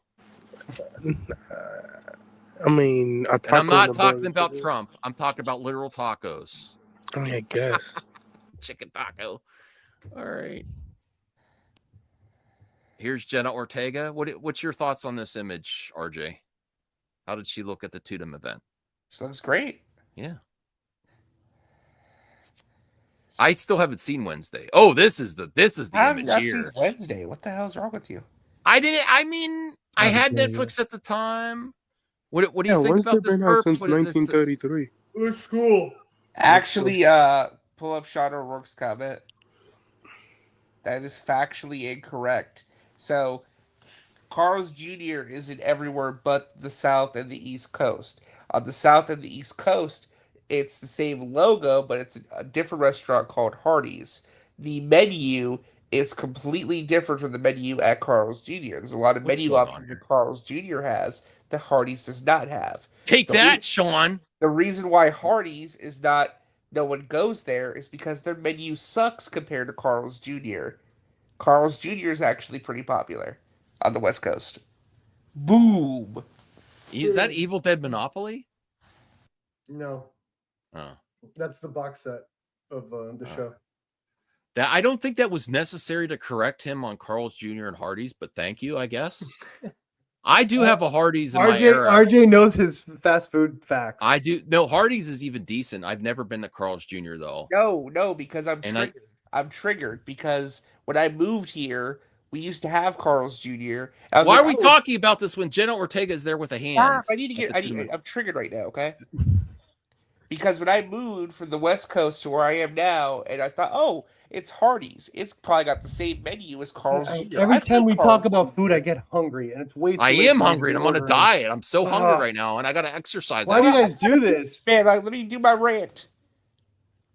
I mean, a taco. And I'm not and a talking burger. about Trump. I'm talking about literal tacos. I mean, I guess. Chicken taco. All right. Here's Jenna Ortega. What's your thoughts on this image, RJ? How did she look at the Tudum event? She looks great. Yeah. I still haven't seen Wednesday. Oh, this is the image I've here. seen Wednesday. What the hell's wrong with you? I didn't. I mean, I had Netflix at the time. What do you think Wednesday about this? been out Perp? since What is this? 1933. Looks cool. Actually, pull up Sean O'Rourke's comment. That is factually incorrect. So, Carl's Jr. isn't everywhere but the South and the East Coast. On the South and the East Coast, it's the same logo, but it's a different restaurant called Hardee's. The menu is completely different from the menu at Carl's Jr. There's a lot of menu options that Carl's Jr. has that Hardee's does not have. Take that, Sean. The reason why Hardee's is not, no one goes there, is because their menu sucks compared to Carl's Jr. Carl's Jr. is actually pretty popular on the West Coast. Boom. Is that Evil Dead Monopoly? No. Oh. That's the box set of the show. That I don't think that was necessary to correct him on Carl's Jr. and Hardee's, but thank you, I guess. I do have a Hardee's in my era. RJ knows his fast food facts. I do. No, Hardee's is even decent. I've never been to Carl's Jr. though. No, because I'm triggered. I'm triggered because when I moved here, we used to have Carl's Jr. Why are we talking about this when Jenna Ortega is there with a hand? I need to get. I'm triggered right now. Okay. Because when I moved from the West Coast to where I am now, and I thought, oh, it's Hardee's. It's probably got the same menu as Carl's Jr. Every time we talk about food, I get hungry, and it's way too I late am for me hungry, to and I'm on a order. diet. I'm so hungry right now, and I got to exercise. Why do you guys do this? Man, let me do my rant.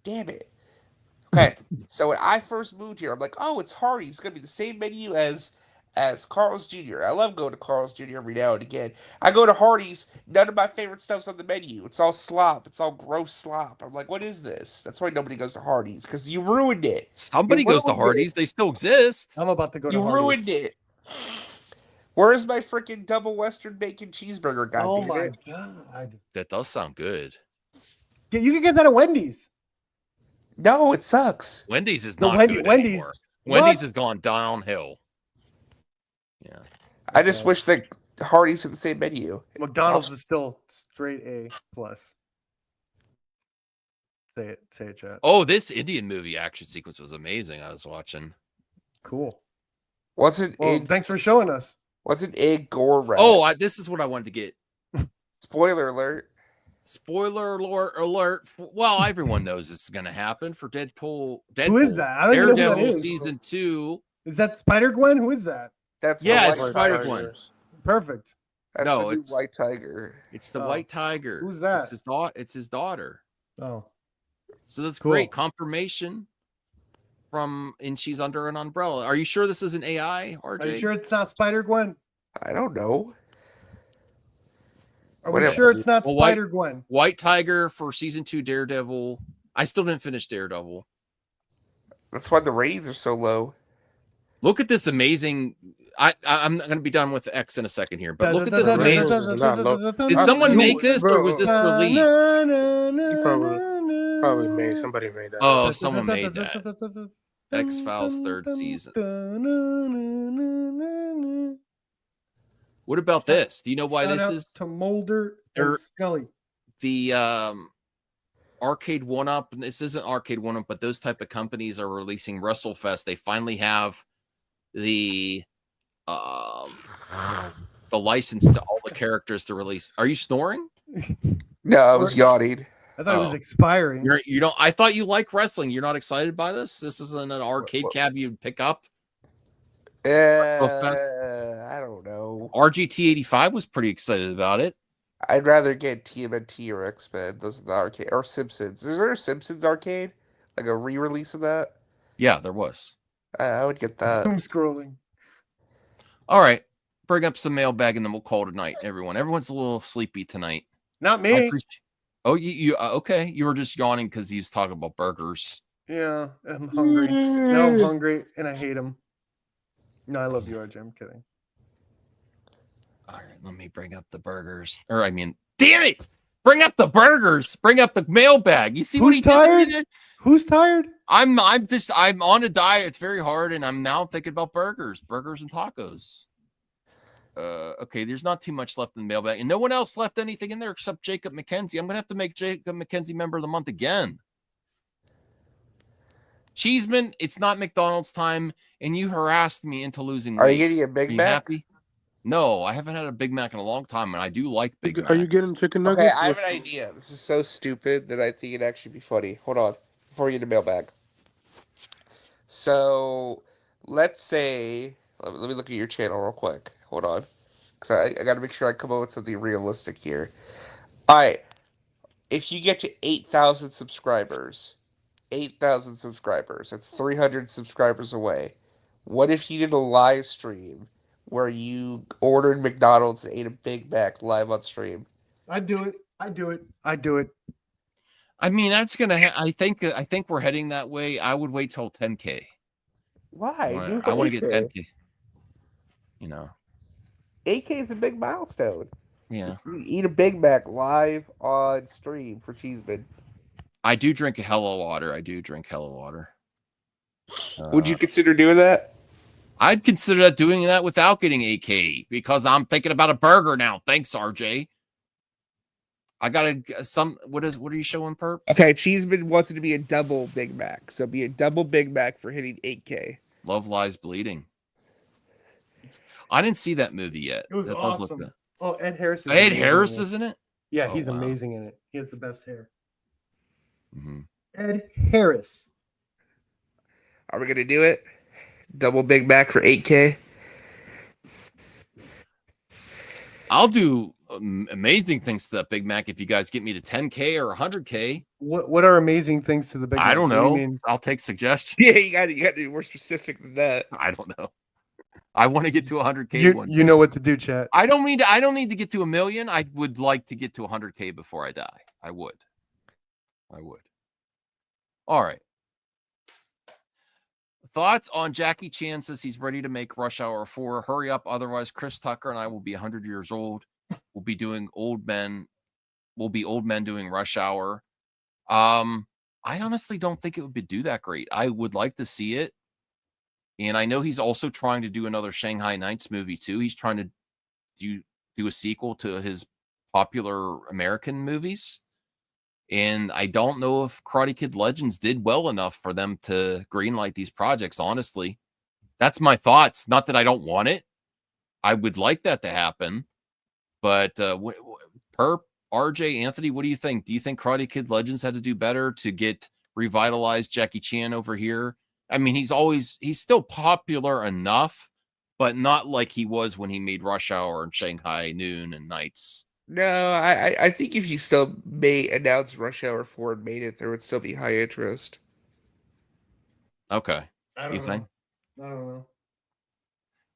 Damn it. Okay, so when I first moved here, I'm like, oh, it's Hardee's. It's going to be the same menu as as Carl's Jr. I love going to Carl's Jr. every now and again. I go to Hardee's. None of my favorite stuff's on the menu. It's all slop. It's all gross slop. I'm like, what is this? That's why nobody goes to Hardee's, because you ruined it. Somebody goes to Hardee's. They still exist. I'm about to go to You Hardee's. ruined it. Where's my freaking double Western bacon cheeseburger? Oh Goddamn my it. god! That does sound good. Yeah, you can get that at Wendy's. No, it sucks. Wendy's is The not Wendy- good Wendy's- anymore. What? Wendy's has gone downhill. Yeah. I just wish that Hardee's had the same menu. McDonald's is still straight A plus. Say it, chat. Oh, this Indian movie action sequence was amazing. I was watching. Cool. What's an Well, egg? thanks for showing us. What's an egg gore rat? Oh, this is what I wanted to get. Spoiler alert. Spoiler alert. Well, everyone knows this is going to happen for Deadpool. Who is that? I don't even know who that Daredevil is. season 2. Is that Spider-Gwen? Who is that? That's Yeah, the it's White Spider-Gwen. Tiger. Perfect. That's No, the new it's White Tiger. It's the Oh. White Tiger. Who's that? It's his daughter. Oh. So that's Cool. great confirmation and she's under an umbrella. Are you sure this is an AI, RJ? Are you sure it's not Spider-Gwen? I don't know. Are Whatever. we sure it's not Well, Spider-Gwen? White Tiger for season 2 Daredevil. I still didn't finish Daredevil. That's why the ratings are so low. Look at this amazing. I'm not going to be done with X in a second here, but look at this amazing. Did someone make this, or was this released? Probably made. Somebody made that. Oh, someone made that. X-Files 3rd season. What about this? Do you know why Shout this out is? to Mulder They're- and Scully. The Arcade 1-Up, and this isn't Arcade 1-Up, but those type of companies are releasing WrestleFest. They finally have the license to all the characters to release. Are you snoring? No, I was yawning. I thought it was Oh. expiring. You don't. I thought you like wrestling. You're not excited by this. This isn't an arcade cab you'd pick up. I don't know. RGT 85 was pretty excited about it. I'd rather get TMNT or X-Men. Those are the arcade or Simpsons. Is there a Simpsons arcade? Like a re-release of that? Yeah, there was. I would get that. I'm scrolling. All right, bring up some mailbag and then we'll call it a night. Everyone's a little sleepy tonight. Not I me. appreciate- Oh, you okay? You were just yawning because he was talking about burgers. Yeah, I'm hungry. Now I'm hungry and I hate him. No, I love you, RJ. I'm kidding. All right, let me bring up the burgers. Or I mean, damn it! Bring up the burgers. Bring up the mailbag. You see what Who's he tired? did? Who's tired? I'm on a diet. It's very hard, and I'm now thinking about burgers and tacos. Okay, there's not too much left in the mailbag, and no one else left anything in there except Jacob McKenzie. I'm gonna have to make Jacob McKenzie member of the month again. Cheeseman, it's not McDonald's time, and you harassed me into losing weight. Are you getting a Big Are you Mac? happy? No, I haven't had a Big Mac in a long time, and I do like Big Mac. Are you getting chicken Okay, nuggets? I have an idea. This is so stupid that I think it'd actually be funny. Hold on. Before we get to mailbag. So, let's say... Let me look at your channel real quick. Hold on. Because I got to make sure I come up with something realistic here. Alright. If you get to 8,000 subscribers... 8,000 subscribers. That's 300 subscribers away. What if you did a live stream where you ordered McDonald's and ate a Big Mac live on stream? I'd do it. I'd do it. I'd do it. I mean, that's gonna. I think we're heading that way. I would wait till 10K. Why? I want to get 10K. You know. 8K is a big milestone. Yeah. You eat a Big Mac live on stream for Cheeseman. I do drink a hell of water. Would you consider doing that? I'd consider doing that without getting 8K because I'm thinking about a burger now. Thanks, RJ. I got what are you showing, Perp? Okay, Cheeseman wants it to be a double Big Mac. So be a double Big Mac for hitting 8K. Love Lies Bleeding. I didn't see that movie yet. It was That does look awesome. good. Oh, Ed Harris. Is Ed amazing Harris in it. is in it? Yeah, Oh, he's wow. amazing in it. He has the best hair. Mm-hmm. Ed Harris. Are we going to do it? Double Big Mac for 8K? I'll do amazing things to that Big Mac if you guys get me to 10K or 100K. What are amazing things to the Big Mac? I don't What do you know. mean? I'll take suggestions. Yeah, you got to be more specific than that. I don't know. I want to get to 100K one. You know what to do, chat. I don't need to get to 1 million. I would like to get to 100K before I die. I would. All right. Thoughts on Jackie Chan says he's ready to make Rush Hour 4. Hurry up, otherwise Chris Tucker and I will be 100 years old. We'll be old men doing Rush Hour. I honestly don't think it would do that great. I would like to see it. And I know he's also trying to do another Shanghai Nights movie too. He's trying to do a sequel to his popular American movies. And I don't know if Karate Kid Legends did well enough for them to greenlight these projects, honestly. That's my thoughts. Not that I don't want it. I would like that to happen. But per RJ, Anthony, what do you think? Do you think Karate Kid Legends had to do better to get revitalized Jackie Chan over here? I mean, he's still popular enough, but not like he was when he made Rush Hour and Shanghai Noon and Nights. No, I think if you still announced Rush Hour 4 and made it, there would still be high interest. Okay. I You think? I don't know.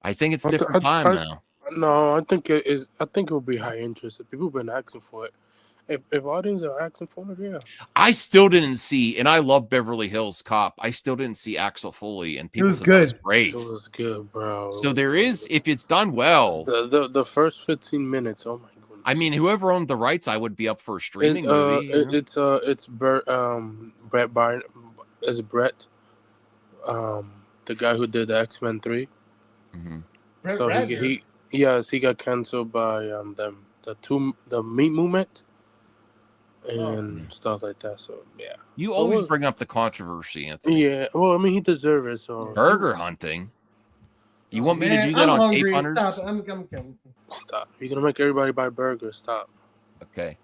I think it's different time now. No, I think it is. I think it will be high interest. People have been asking for it. If audience are asking for it, yeah. I still didn't see, and I love Beverly Hills Cop. I still didn't see Axel Foley, and people said it was great. It was good, bro. So there is, if it's done well. The first 15 minutes. Oh my goodness. I mean, whoever owned the rights, I would be up for a streaming movie. It's Brett Byrne. Is Brett, the guy who did X-Men 3. Mm-hmm. Brett So Ratner. he got canceled by the Meat Movement and stuff like that. So yeah. You always bring up the controversy, Anthony. Yeah. Well, I mean, he deserves it. So Burger hunting. You want me to do that I'm on hungry. Ape Hunters? Stop. I'm Stop. You're gonna make everybody buy burgers. Stop. Okay.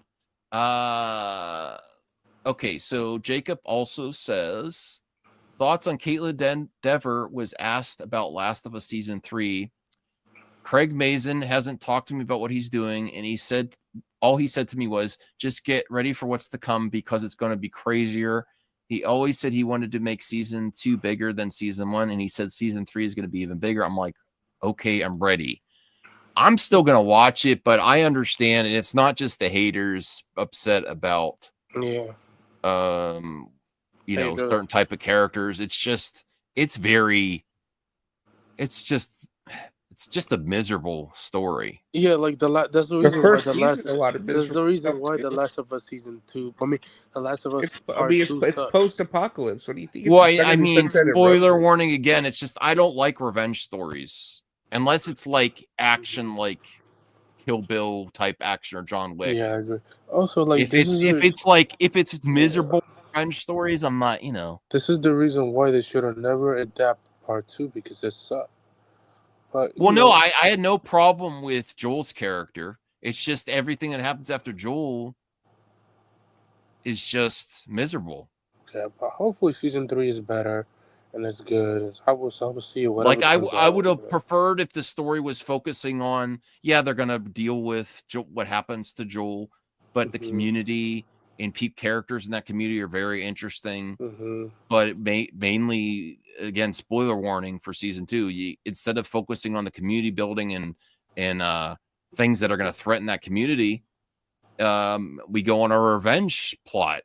Okay, so Jacob also says thoughts on Caitlin Dever was asked about Last of Us Season 3. Craig Mazin hasn't talked to me about what he's doing, and all he said to me was just get ready for what's to come because it's going to be crazier. He always said he wanted to make Season 2 bigger than Season 1, and he said Season 3 is going to be even bigger. I'm like, okay, I'm ready. I'm still going to watch it, but I understand, and it's not just the haters upset about certain type of characters. It's just a miserable story. Yeah, like that's the reason why the last. That's the reason why stuff. the Last of Us Season 2. I mean, the Last of Us. It's post-apocalypse. What do you think? Well, I mean, spoiler warning again. It's just I don't like revenge stories unless it's like action, like Kill Bill type action or John Wick. Yeah, I agree. Also, like if it's miserable revenge stories, I'm not. This is the reason why they should have never adapt Part 2 because it sucked. But, I had no problem with Joel's character. It's just everything that happens after Joel is just miserable. Okay, but hopefully Season 3 is better and it's good. I will see what. Like I would have preferred if the story was focusing on they're gonna deal with what happens to Joel, but the community and characters in that community are very interesting. But mainly, again, spoiler warning for Season 2. Instead of focusing on the community building and things that are going to threaten that community, we go on a revenge plot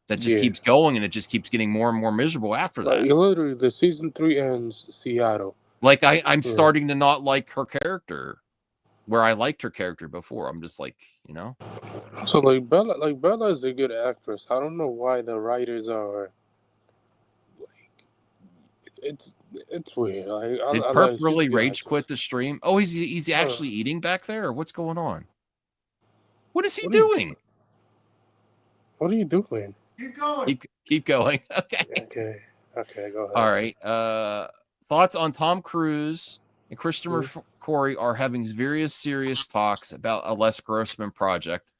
that just keeps going, and it just keeps getting more and more miserable after that. Literally, the Season 3 ends Seattle. Like I'm starting to not like her character, where I liked her character before. I'm just like, So Bella is a good actress. I don't know why the writers are like it's weird. Did Perp really rage quit the stream? Oh, he's actually eating back there, or what's going on? What is he doing? What are you doing? Keep going. Keep going. Okay. Okay. Go ahead. All right. Thoughts on Tom Cruise and Christopher Corey are having various serious talks about a Les Grossman project.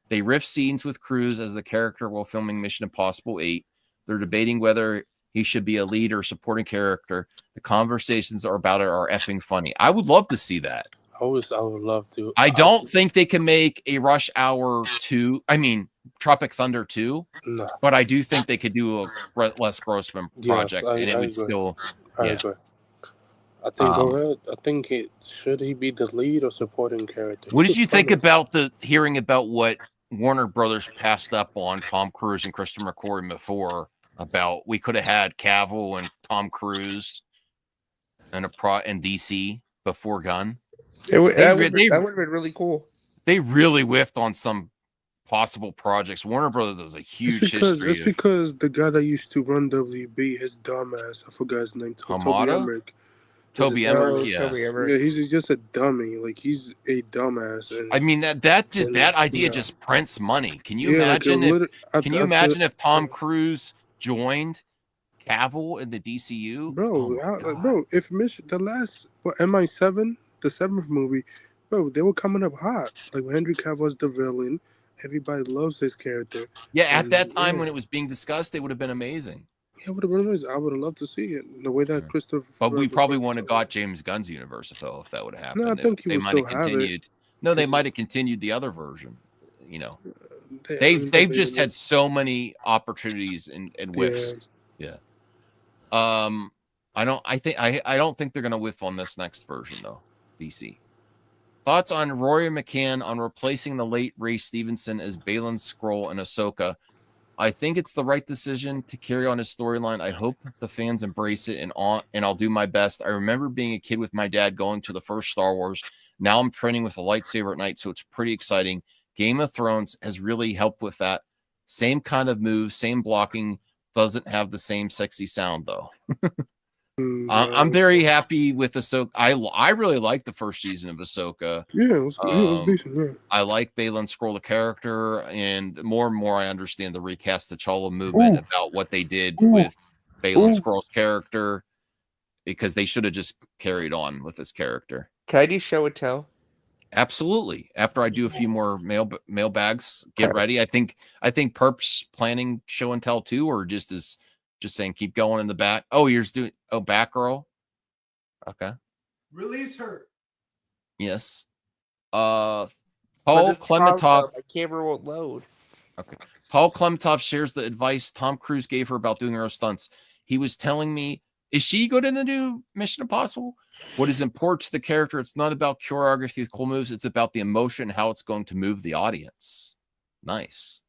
They riff scenes with Cruise as the character while filming Mission Impossible 8. They're debating whether he should be a lead or supporting character. The conversations about it are effing funny. I would love to see that. I would love to. I don't think they can make a Rush Hour 2. I mean, Tropic Thunder 2. No. But I do think they could do a Les Grossman project, and it would still. I agree. I think go ahead. I think should he be the lead or supporting character? What did you think about hearing about what Warner Brothers passed up on Tom Cruise and Christopher McQuarrie before about we could have had Cavill and Tom Cruise and and DC before Gunn? That would have been really cool. They really whiffed on some possible projects. Warner Brothers has a huge history. It's because the guy that used to run WB, his dumbass, I forgot his name, Toby Emmerich. Toby Emmerich, yeah. Toby Emmerich. Yeah, he's just a dummy. Like, he's a dumbass. And, I mean, that idea just prints money. Can you imagine if Tom Cruise joined Cavill in the DCU? Bro, if MI7, the 7th movie, bro, they were coming up hot. Like, when Henry Cavill was the villain, everybody loves his character. Yeah, at that time when it was being discussed, they would have been amazing. Yeah, it would have been amazing. I would have loved to see it. The way that Christopher... But we probably wouldn't have got James Gunn's universe, though, if that would have happened. No, I think they might have continued. No, they might have continued the other version. You know, they've just had so many opportunities and whiffs. Yeah. I don't think they're gonna whiff on this next version though. DC. Thoughts on Rory McCann on replacing the late Ray Stevenson as Balin Skrull and Ahsoka? I think it's the right decision to carry on his storyline. I hope the fans embrace it, and I'll do my best. I remember being a kid with my dad going to the first Star Wars. Now I'm training with a lightsaber at night, so it's pretty exciting. Game of Thrones has really helped with that. Same kind of moves, same blocking, doesn't have the same sexy sound, though. I'm very happy with Ahsoka. I really like the first season of Ahsoka. Yeah, it was decent. Yeah. I like Balin Skrull, the character, and more I understand the recast T'Challa movement about what they did with Balin Skrull's character, because they should have just carried on with this character. Can I do show and tell? Absolutely. After I do a few more mailbags, get ready. I think Perp's planning show and tell too, or just saying keep going in the back. Oh, you're just doing Batgirl. Okay. Release her. Yes. Paul Klementov. My camera won't load. Okay. Paul Klementov shares the advice Tom Cruise gave her about doing her stunts. He was telling me, is she good in the new Mission Impossible? What is important to the character? It's not about choreography with cool moves. It's about the emotion, how it's going to move the audience. Nice.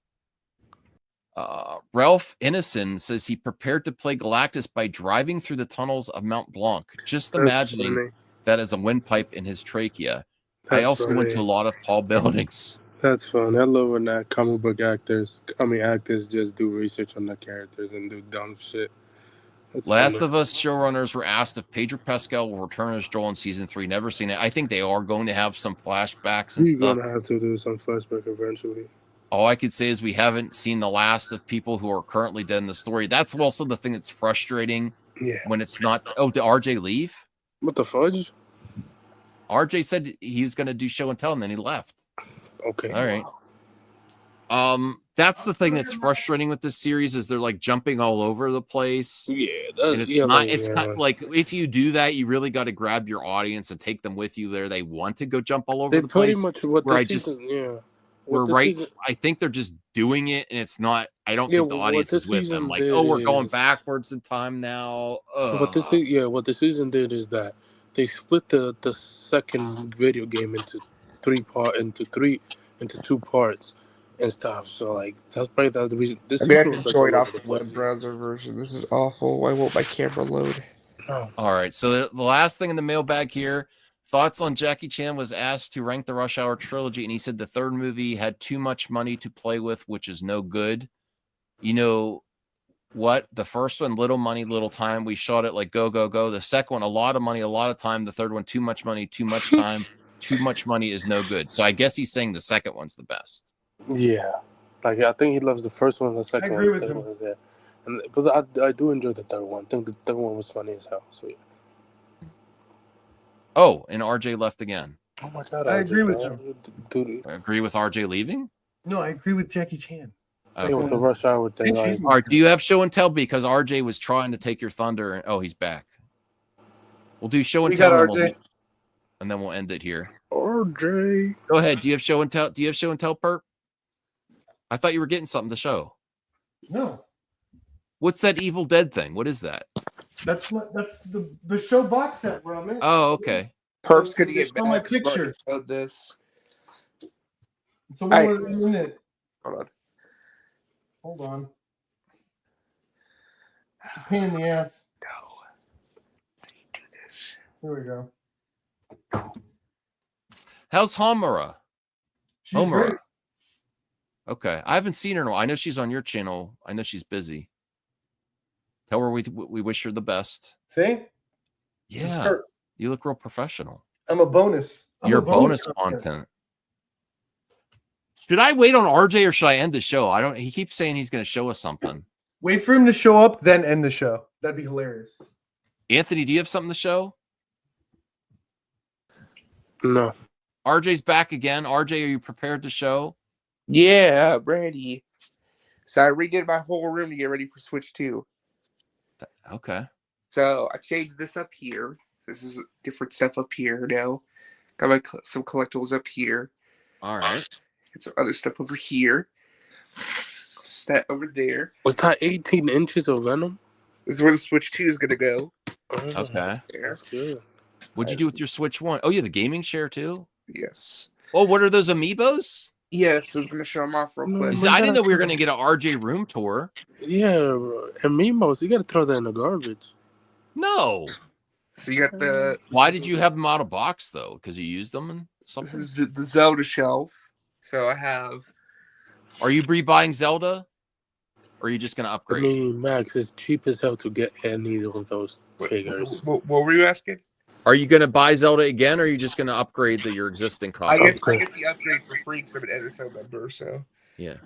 Ralph Innocent says he prepared to play Galactus by driving through the tunnels of Mount Blanc. Just imagining that as a windpipe in his trachea. I also went to a lot of tall buildings. That's fun. I love when that comic book actors just do research on the characters and do dumb shit. Last of Us showrunners were asked if Pedro Pascal will return as Joel in season 3. Never seen it. I think they are going to have some flashbacks and stuff. You're gonna have to do some flashback eventually. All I could say is we haven't seen the last of people who are currently dead in the story. That's also the thing that's frustrating. Yeah. When it's not. Oh, did RJ leave? What the fudge? RJ said he was going to do show and tell, and then he left. Okay. All right. That's the thing that's frustrating with this series is they're like jumping all over the place. Yeah. And it's not. It's kind of like if you do that, you really got to grab your audience and take them with you there. They want to go jump all over the place. Pretty much what I think they're just doing it, and it's not. I don't think the audience is with them. Like, we're going backwards in time now. What the season did is that they split the second video game into two parts and stuff. So like that's probably the reason. I have to join off the web browser version. This is awful. Why won't my camera load? All right. So the last thing in the mailbag here. Thoughts on Jackie Chan was asked to rank the Rush Hour trilogy, and he said the third movie had too much money to play with, which is no good. You know what? The first one, little money, little time. We shot it like go, go, go. The second one, a lot of money, a lot of time. The third one, too much money, too much time. Too much money is no good. So I guess he's saying the second one's the best. Yeah. Like I think he loves the first one, the second one. I agree with him. But I do enjoy the third one. I think the third one was funny as hell. So yeah. Oh, and RJ left again. Oh my God! I agree with you. Dude. I agree with RJ leaving? No, I agree with Jackie Chan. Okay. With the Rush Hour thing. All right, do you have show and tell? Because RJ was trying to take your thunder. And, he's back. We'll do show and tell. And then we'll end it here. RJ. Go ahead. Do you have show and tell? Do you have show and tell, Perp? I thought you were getting something to show. No. What's that Evil Dead thing? What is that? That's the show box set where I'm in. Oh, okay. Perp's gonna get Show my mad 'cause I've already picture. showed this. It's the one where I'm in it. Hold on. Hold on. It's a pain in the ass. No. Do this. Here we go. How's Homura? She's Homura. great. Okay, I haven't seen her in a while. I know she's on your channel. I know she's busy. Tell her we wish her the best. See? Yeah, you look real professional. I'm a bonus. You're bonus content. Should I wait on RJ or should I end the show? I don't. He keeps saying he's going to show us something. Wait for him to show up, then end the show. That'd be hilarious. Anthony, do you have something to show? No. RJ's back again. RJ, are you prepared to show? Yeah, ready. So I redid my whole room to get ready for Switch 2. Okay. So I changed this up here. This is different stuff up here now. Got my some collectibles up here. All right. Get some other stuff over here. Set over there. Was that 18 inches of Venom? This is where the Switch 2 is going to go. Okay. That's good. What'd you do with your Switch 1? Oh, you have a gaming share too? Yes. Oh, what are those amiibos? Yes, I was going to show them off real quick. I didn't know we were going to get an RJ room tour. Yeah, bro. And Mimos, you got to throw that in the garbage. No. So you got the... Why did you have them out of box, though? Because you used them and something? This is the Zelda shelf. So I have... Are you rebuying Zelda? Or are you just going to I upgrade? mean, Max, it's cheap as hell to get any of those figures. What were you asking? Are you going to buy Zelda again, or are you just going to upgrade your existing I copy? get the upgrade for free because I'm an NSO member, so... Yeah.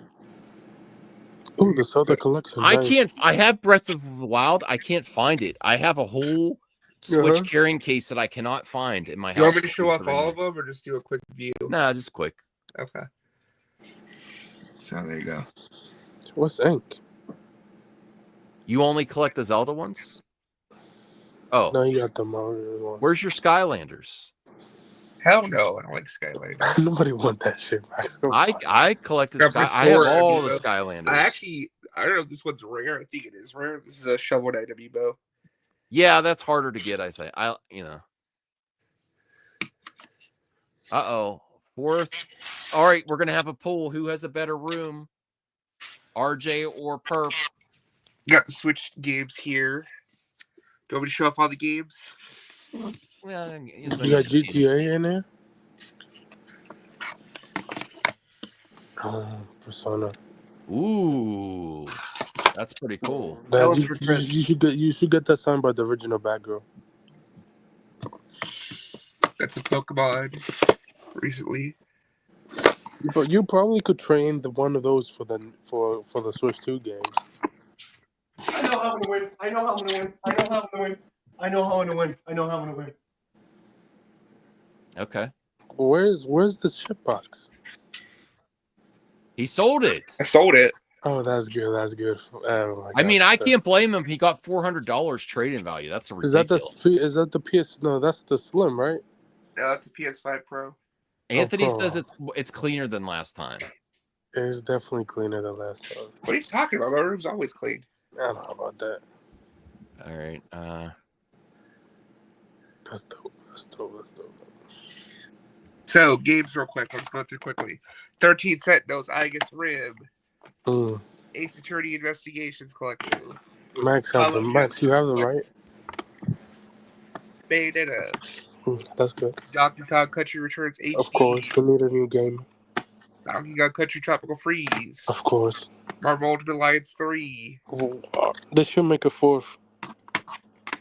Ooh, the Zelda collection. I nice. can't. I have Breath of the Wild. I can't find it. I have a whole Switch carrying case that I cannot find in my house. You want me to show off all of them or just do a quick view? Nah, just quick. Okay. So there you go. What's ink? You only collect the Zelda ones? Oh. No, you got the Mario ones. Where's your Skylanders? Hell no, I don't like Skylanders. Nobody want that shit, Max. I collected Sky. I have all the Skylanders. I don't know if this one's rare. I think it is rare. This is a Shovel Knight amiibo. Yeah, that's harder to get, I think. Uh-oh. Fourth. All right, we're going to have a poll. Who has a better room? RJ or Perp? Got the Switch games here. Do you want me to show off all the games? Well, you got GTA in there? Persona. Ooh. That's pretty cool. You should get that signed by the original Batgirl. That's a Pokemon recently. But you probably could train one of those for the Switch 2 games. I know how I'm gonna win. I know how I'm gonna win. I know how I'm gonna win. I know how I'm gonna win. I know how I'm gonna win. Okay. Where's the chip box? He sold it. I sold it. Oh, that's good. That's good. Oh I mean, I can't blame him. He got $400 trade-in value. That's a ridiculous. Is that the PS? No, that's the Slim, right? No, that's the PS5 Pro. Anthony says it's cleaner than last time. It's definitely cleaner than last time. What are you talking about? My room's always clean. I don't know about that. All right. That's dope. That's dope. So, games real quick. Let's go through quickly. 13 Sentinels, Aegis Rim. Ace Attorney Investigations Collection. Max has them. Max, you have them, right? Bayonetta. That's good. Donkey Kong Country Returns HD. Of course, we need a new game. Donkey Kong Country Tropical Freeze. Of course. Marvel Ultimate Alliance 3. They should make a fourth.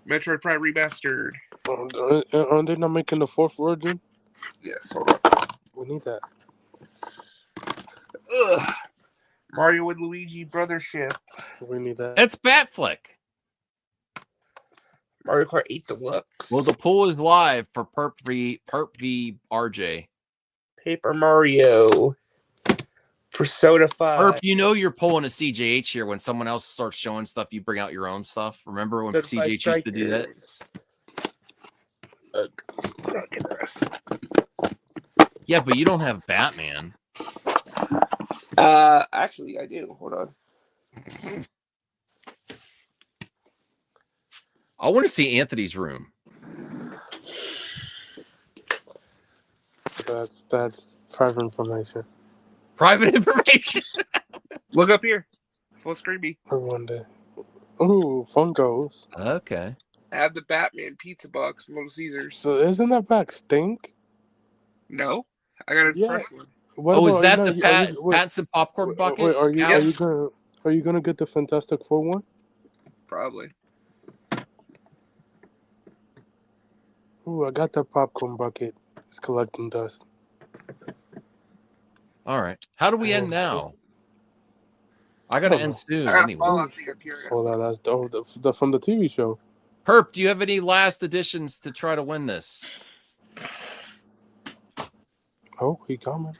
Metroid Prime Remastered. Aren't they not making the fourth version? Yes, hold on. We need that. Ugh. Mario and Luigi Brothership. We need that. It's Batflick. Mario Kart 8 Deluxe. Well, the poll is live for Perp v RJ. Paper Mario. Persona 5. Perp, you know you're pulling a CJH here. When someone else starts showing stuff, you bring out your own stuff. Remember when CJH used to do that? Yeah, but you don't have Batman. Actually, I do. Hold on. I want to see Anthony's room. That's private information. Private information. Look up here. Full screen me. One day. Ooh, Funkos. Okay. I have the Batman pizza box from Little Caesars. So isn't that back stink? No, I got a fresh one. Oh, is that the Pattinson popcorn bucket? Wait, are you gonna get the Fantastic Four one? Probably. Ooh, I got that popcorn bucket. It's collecting dust. All right. How do we end now? I gotta end soon anyway. Oh, that's the from the TV show. Perp, do you have any last additions to try to win this? Oh, he coming.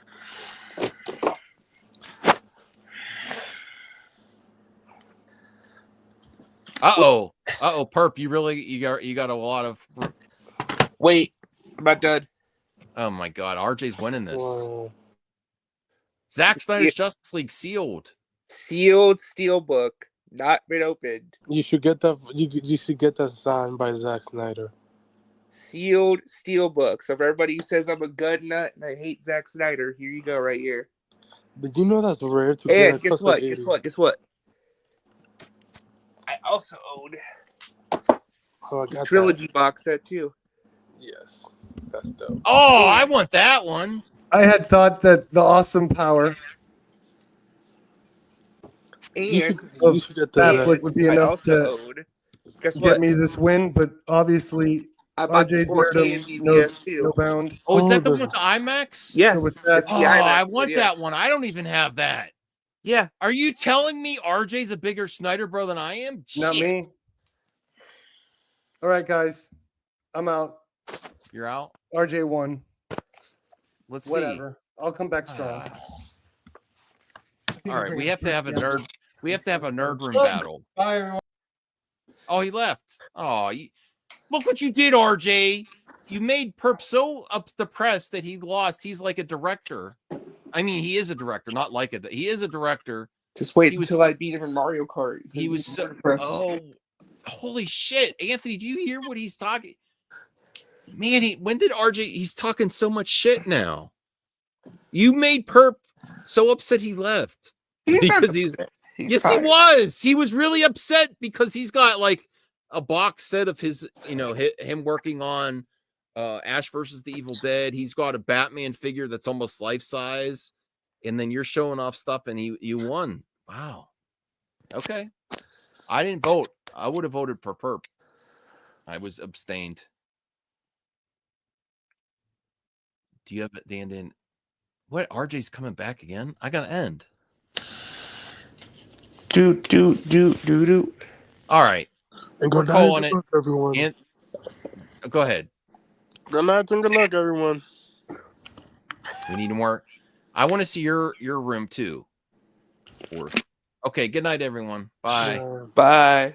Uh-oh, Perp, you got a lot of. Wait, I'm not done. Oh my God, RJ's winning this. Whoa. Zack Snyder's Justice League sealed Steelbook, not been opened. You should get that. You should get that signed by Zack Snyder. Sealed Steelbook. So for everybody who says I'm a gun nut and I hate Zack Snyder, here you go, right here. Did you know that's rare to and get? Guess what? I also own the trilogy box set too. Yes, that's dope. Oh, I want that one. I had thought that the awesome power You should get Batfleck would be enough to Guess get what? me this win, but obviously I bought the RJ's 4K nerdom and knows DBS too. no bound. Oh, is that the one with the IMAX? Yes. So with that, it's the Oh, IMAX I one, want yes. that one. I don't even have that. Yeah. Are you telling me RJ's a bigger Snyder bro than I am? Not Shit. me. All right, guys, I'm out. You're out. RJ won. Let's Whatever. I'll come back strong. All right, we have to have a nerd. We have to have a nerd room battle. Bye, everyone. Oh, he left. Oh, look what you did, RJ. You made Perp so up the press that he lost. He's like a director. I mean, he is a director, not like it. He is a director. Just wait until I beat him in Mario Kart. He was so. Oh, holy shit, Anthony! Do you hear what he's talking? Man, when did RJ? He's talking so much shit now. You made Perp so upset he left because he's. Yes, he was. He was really upset because he's got like a box set of his, him working on Ash versus the Evil Dead. He's got a Batman figure that's almost life size, and then you're showing off stuff, and you won. Wow. Okay. I didn't vote. I would have voted for Perp. I was abstained. Do you have it, Dan? What? RJ's coming back again? I gotta end. Do. All right. And We're calling it. Everyone. Go ahead. Good night and good luck, everyone. We need more. I want to see your room too. Okay. Good night, everyone. Bye. Bye.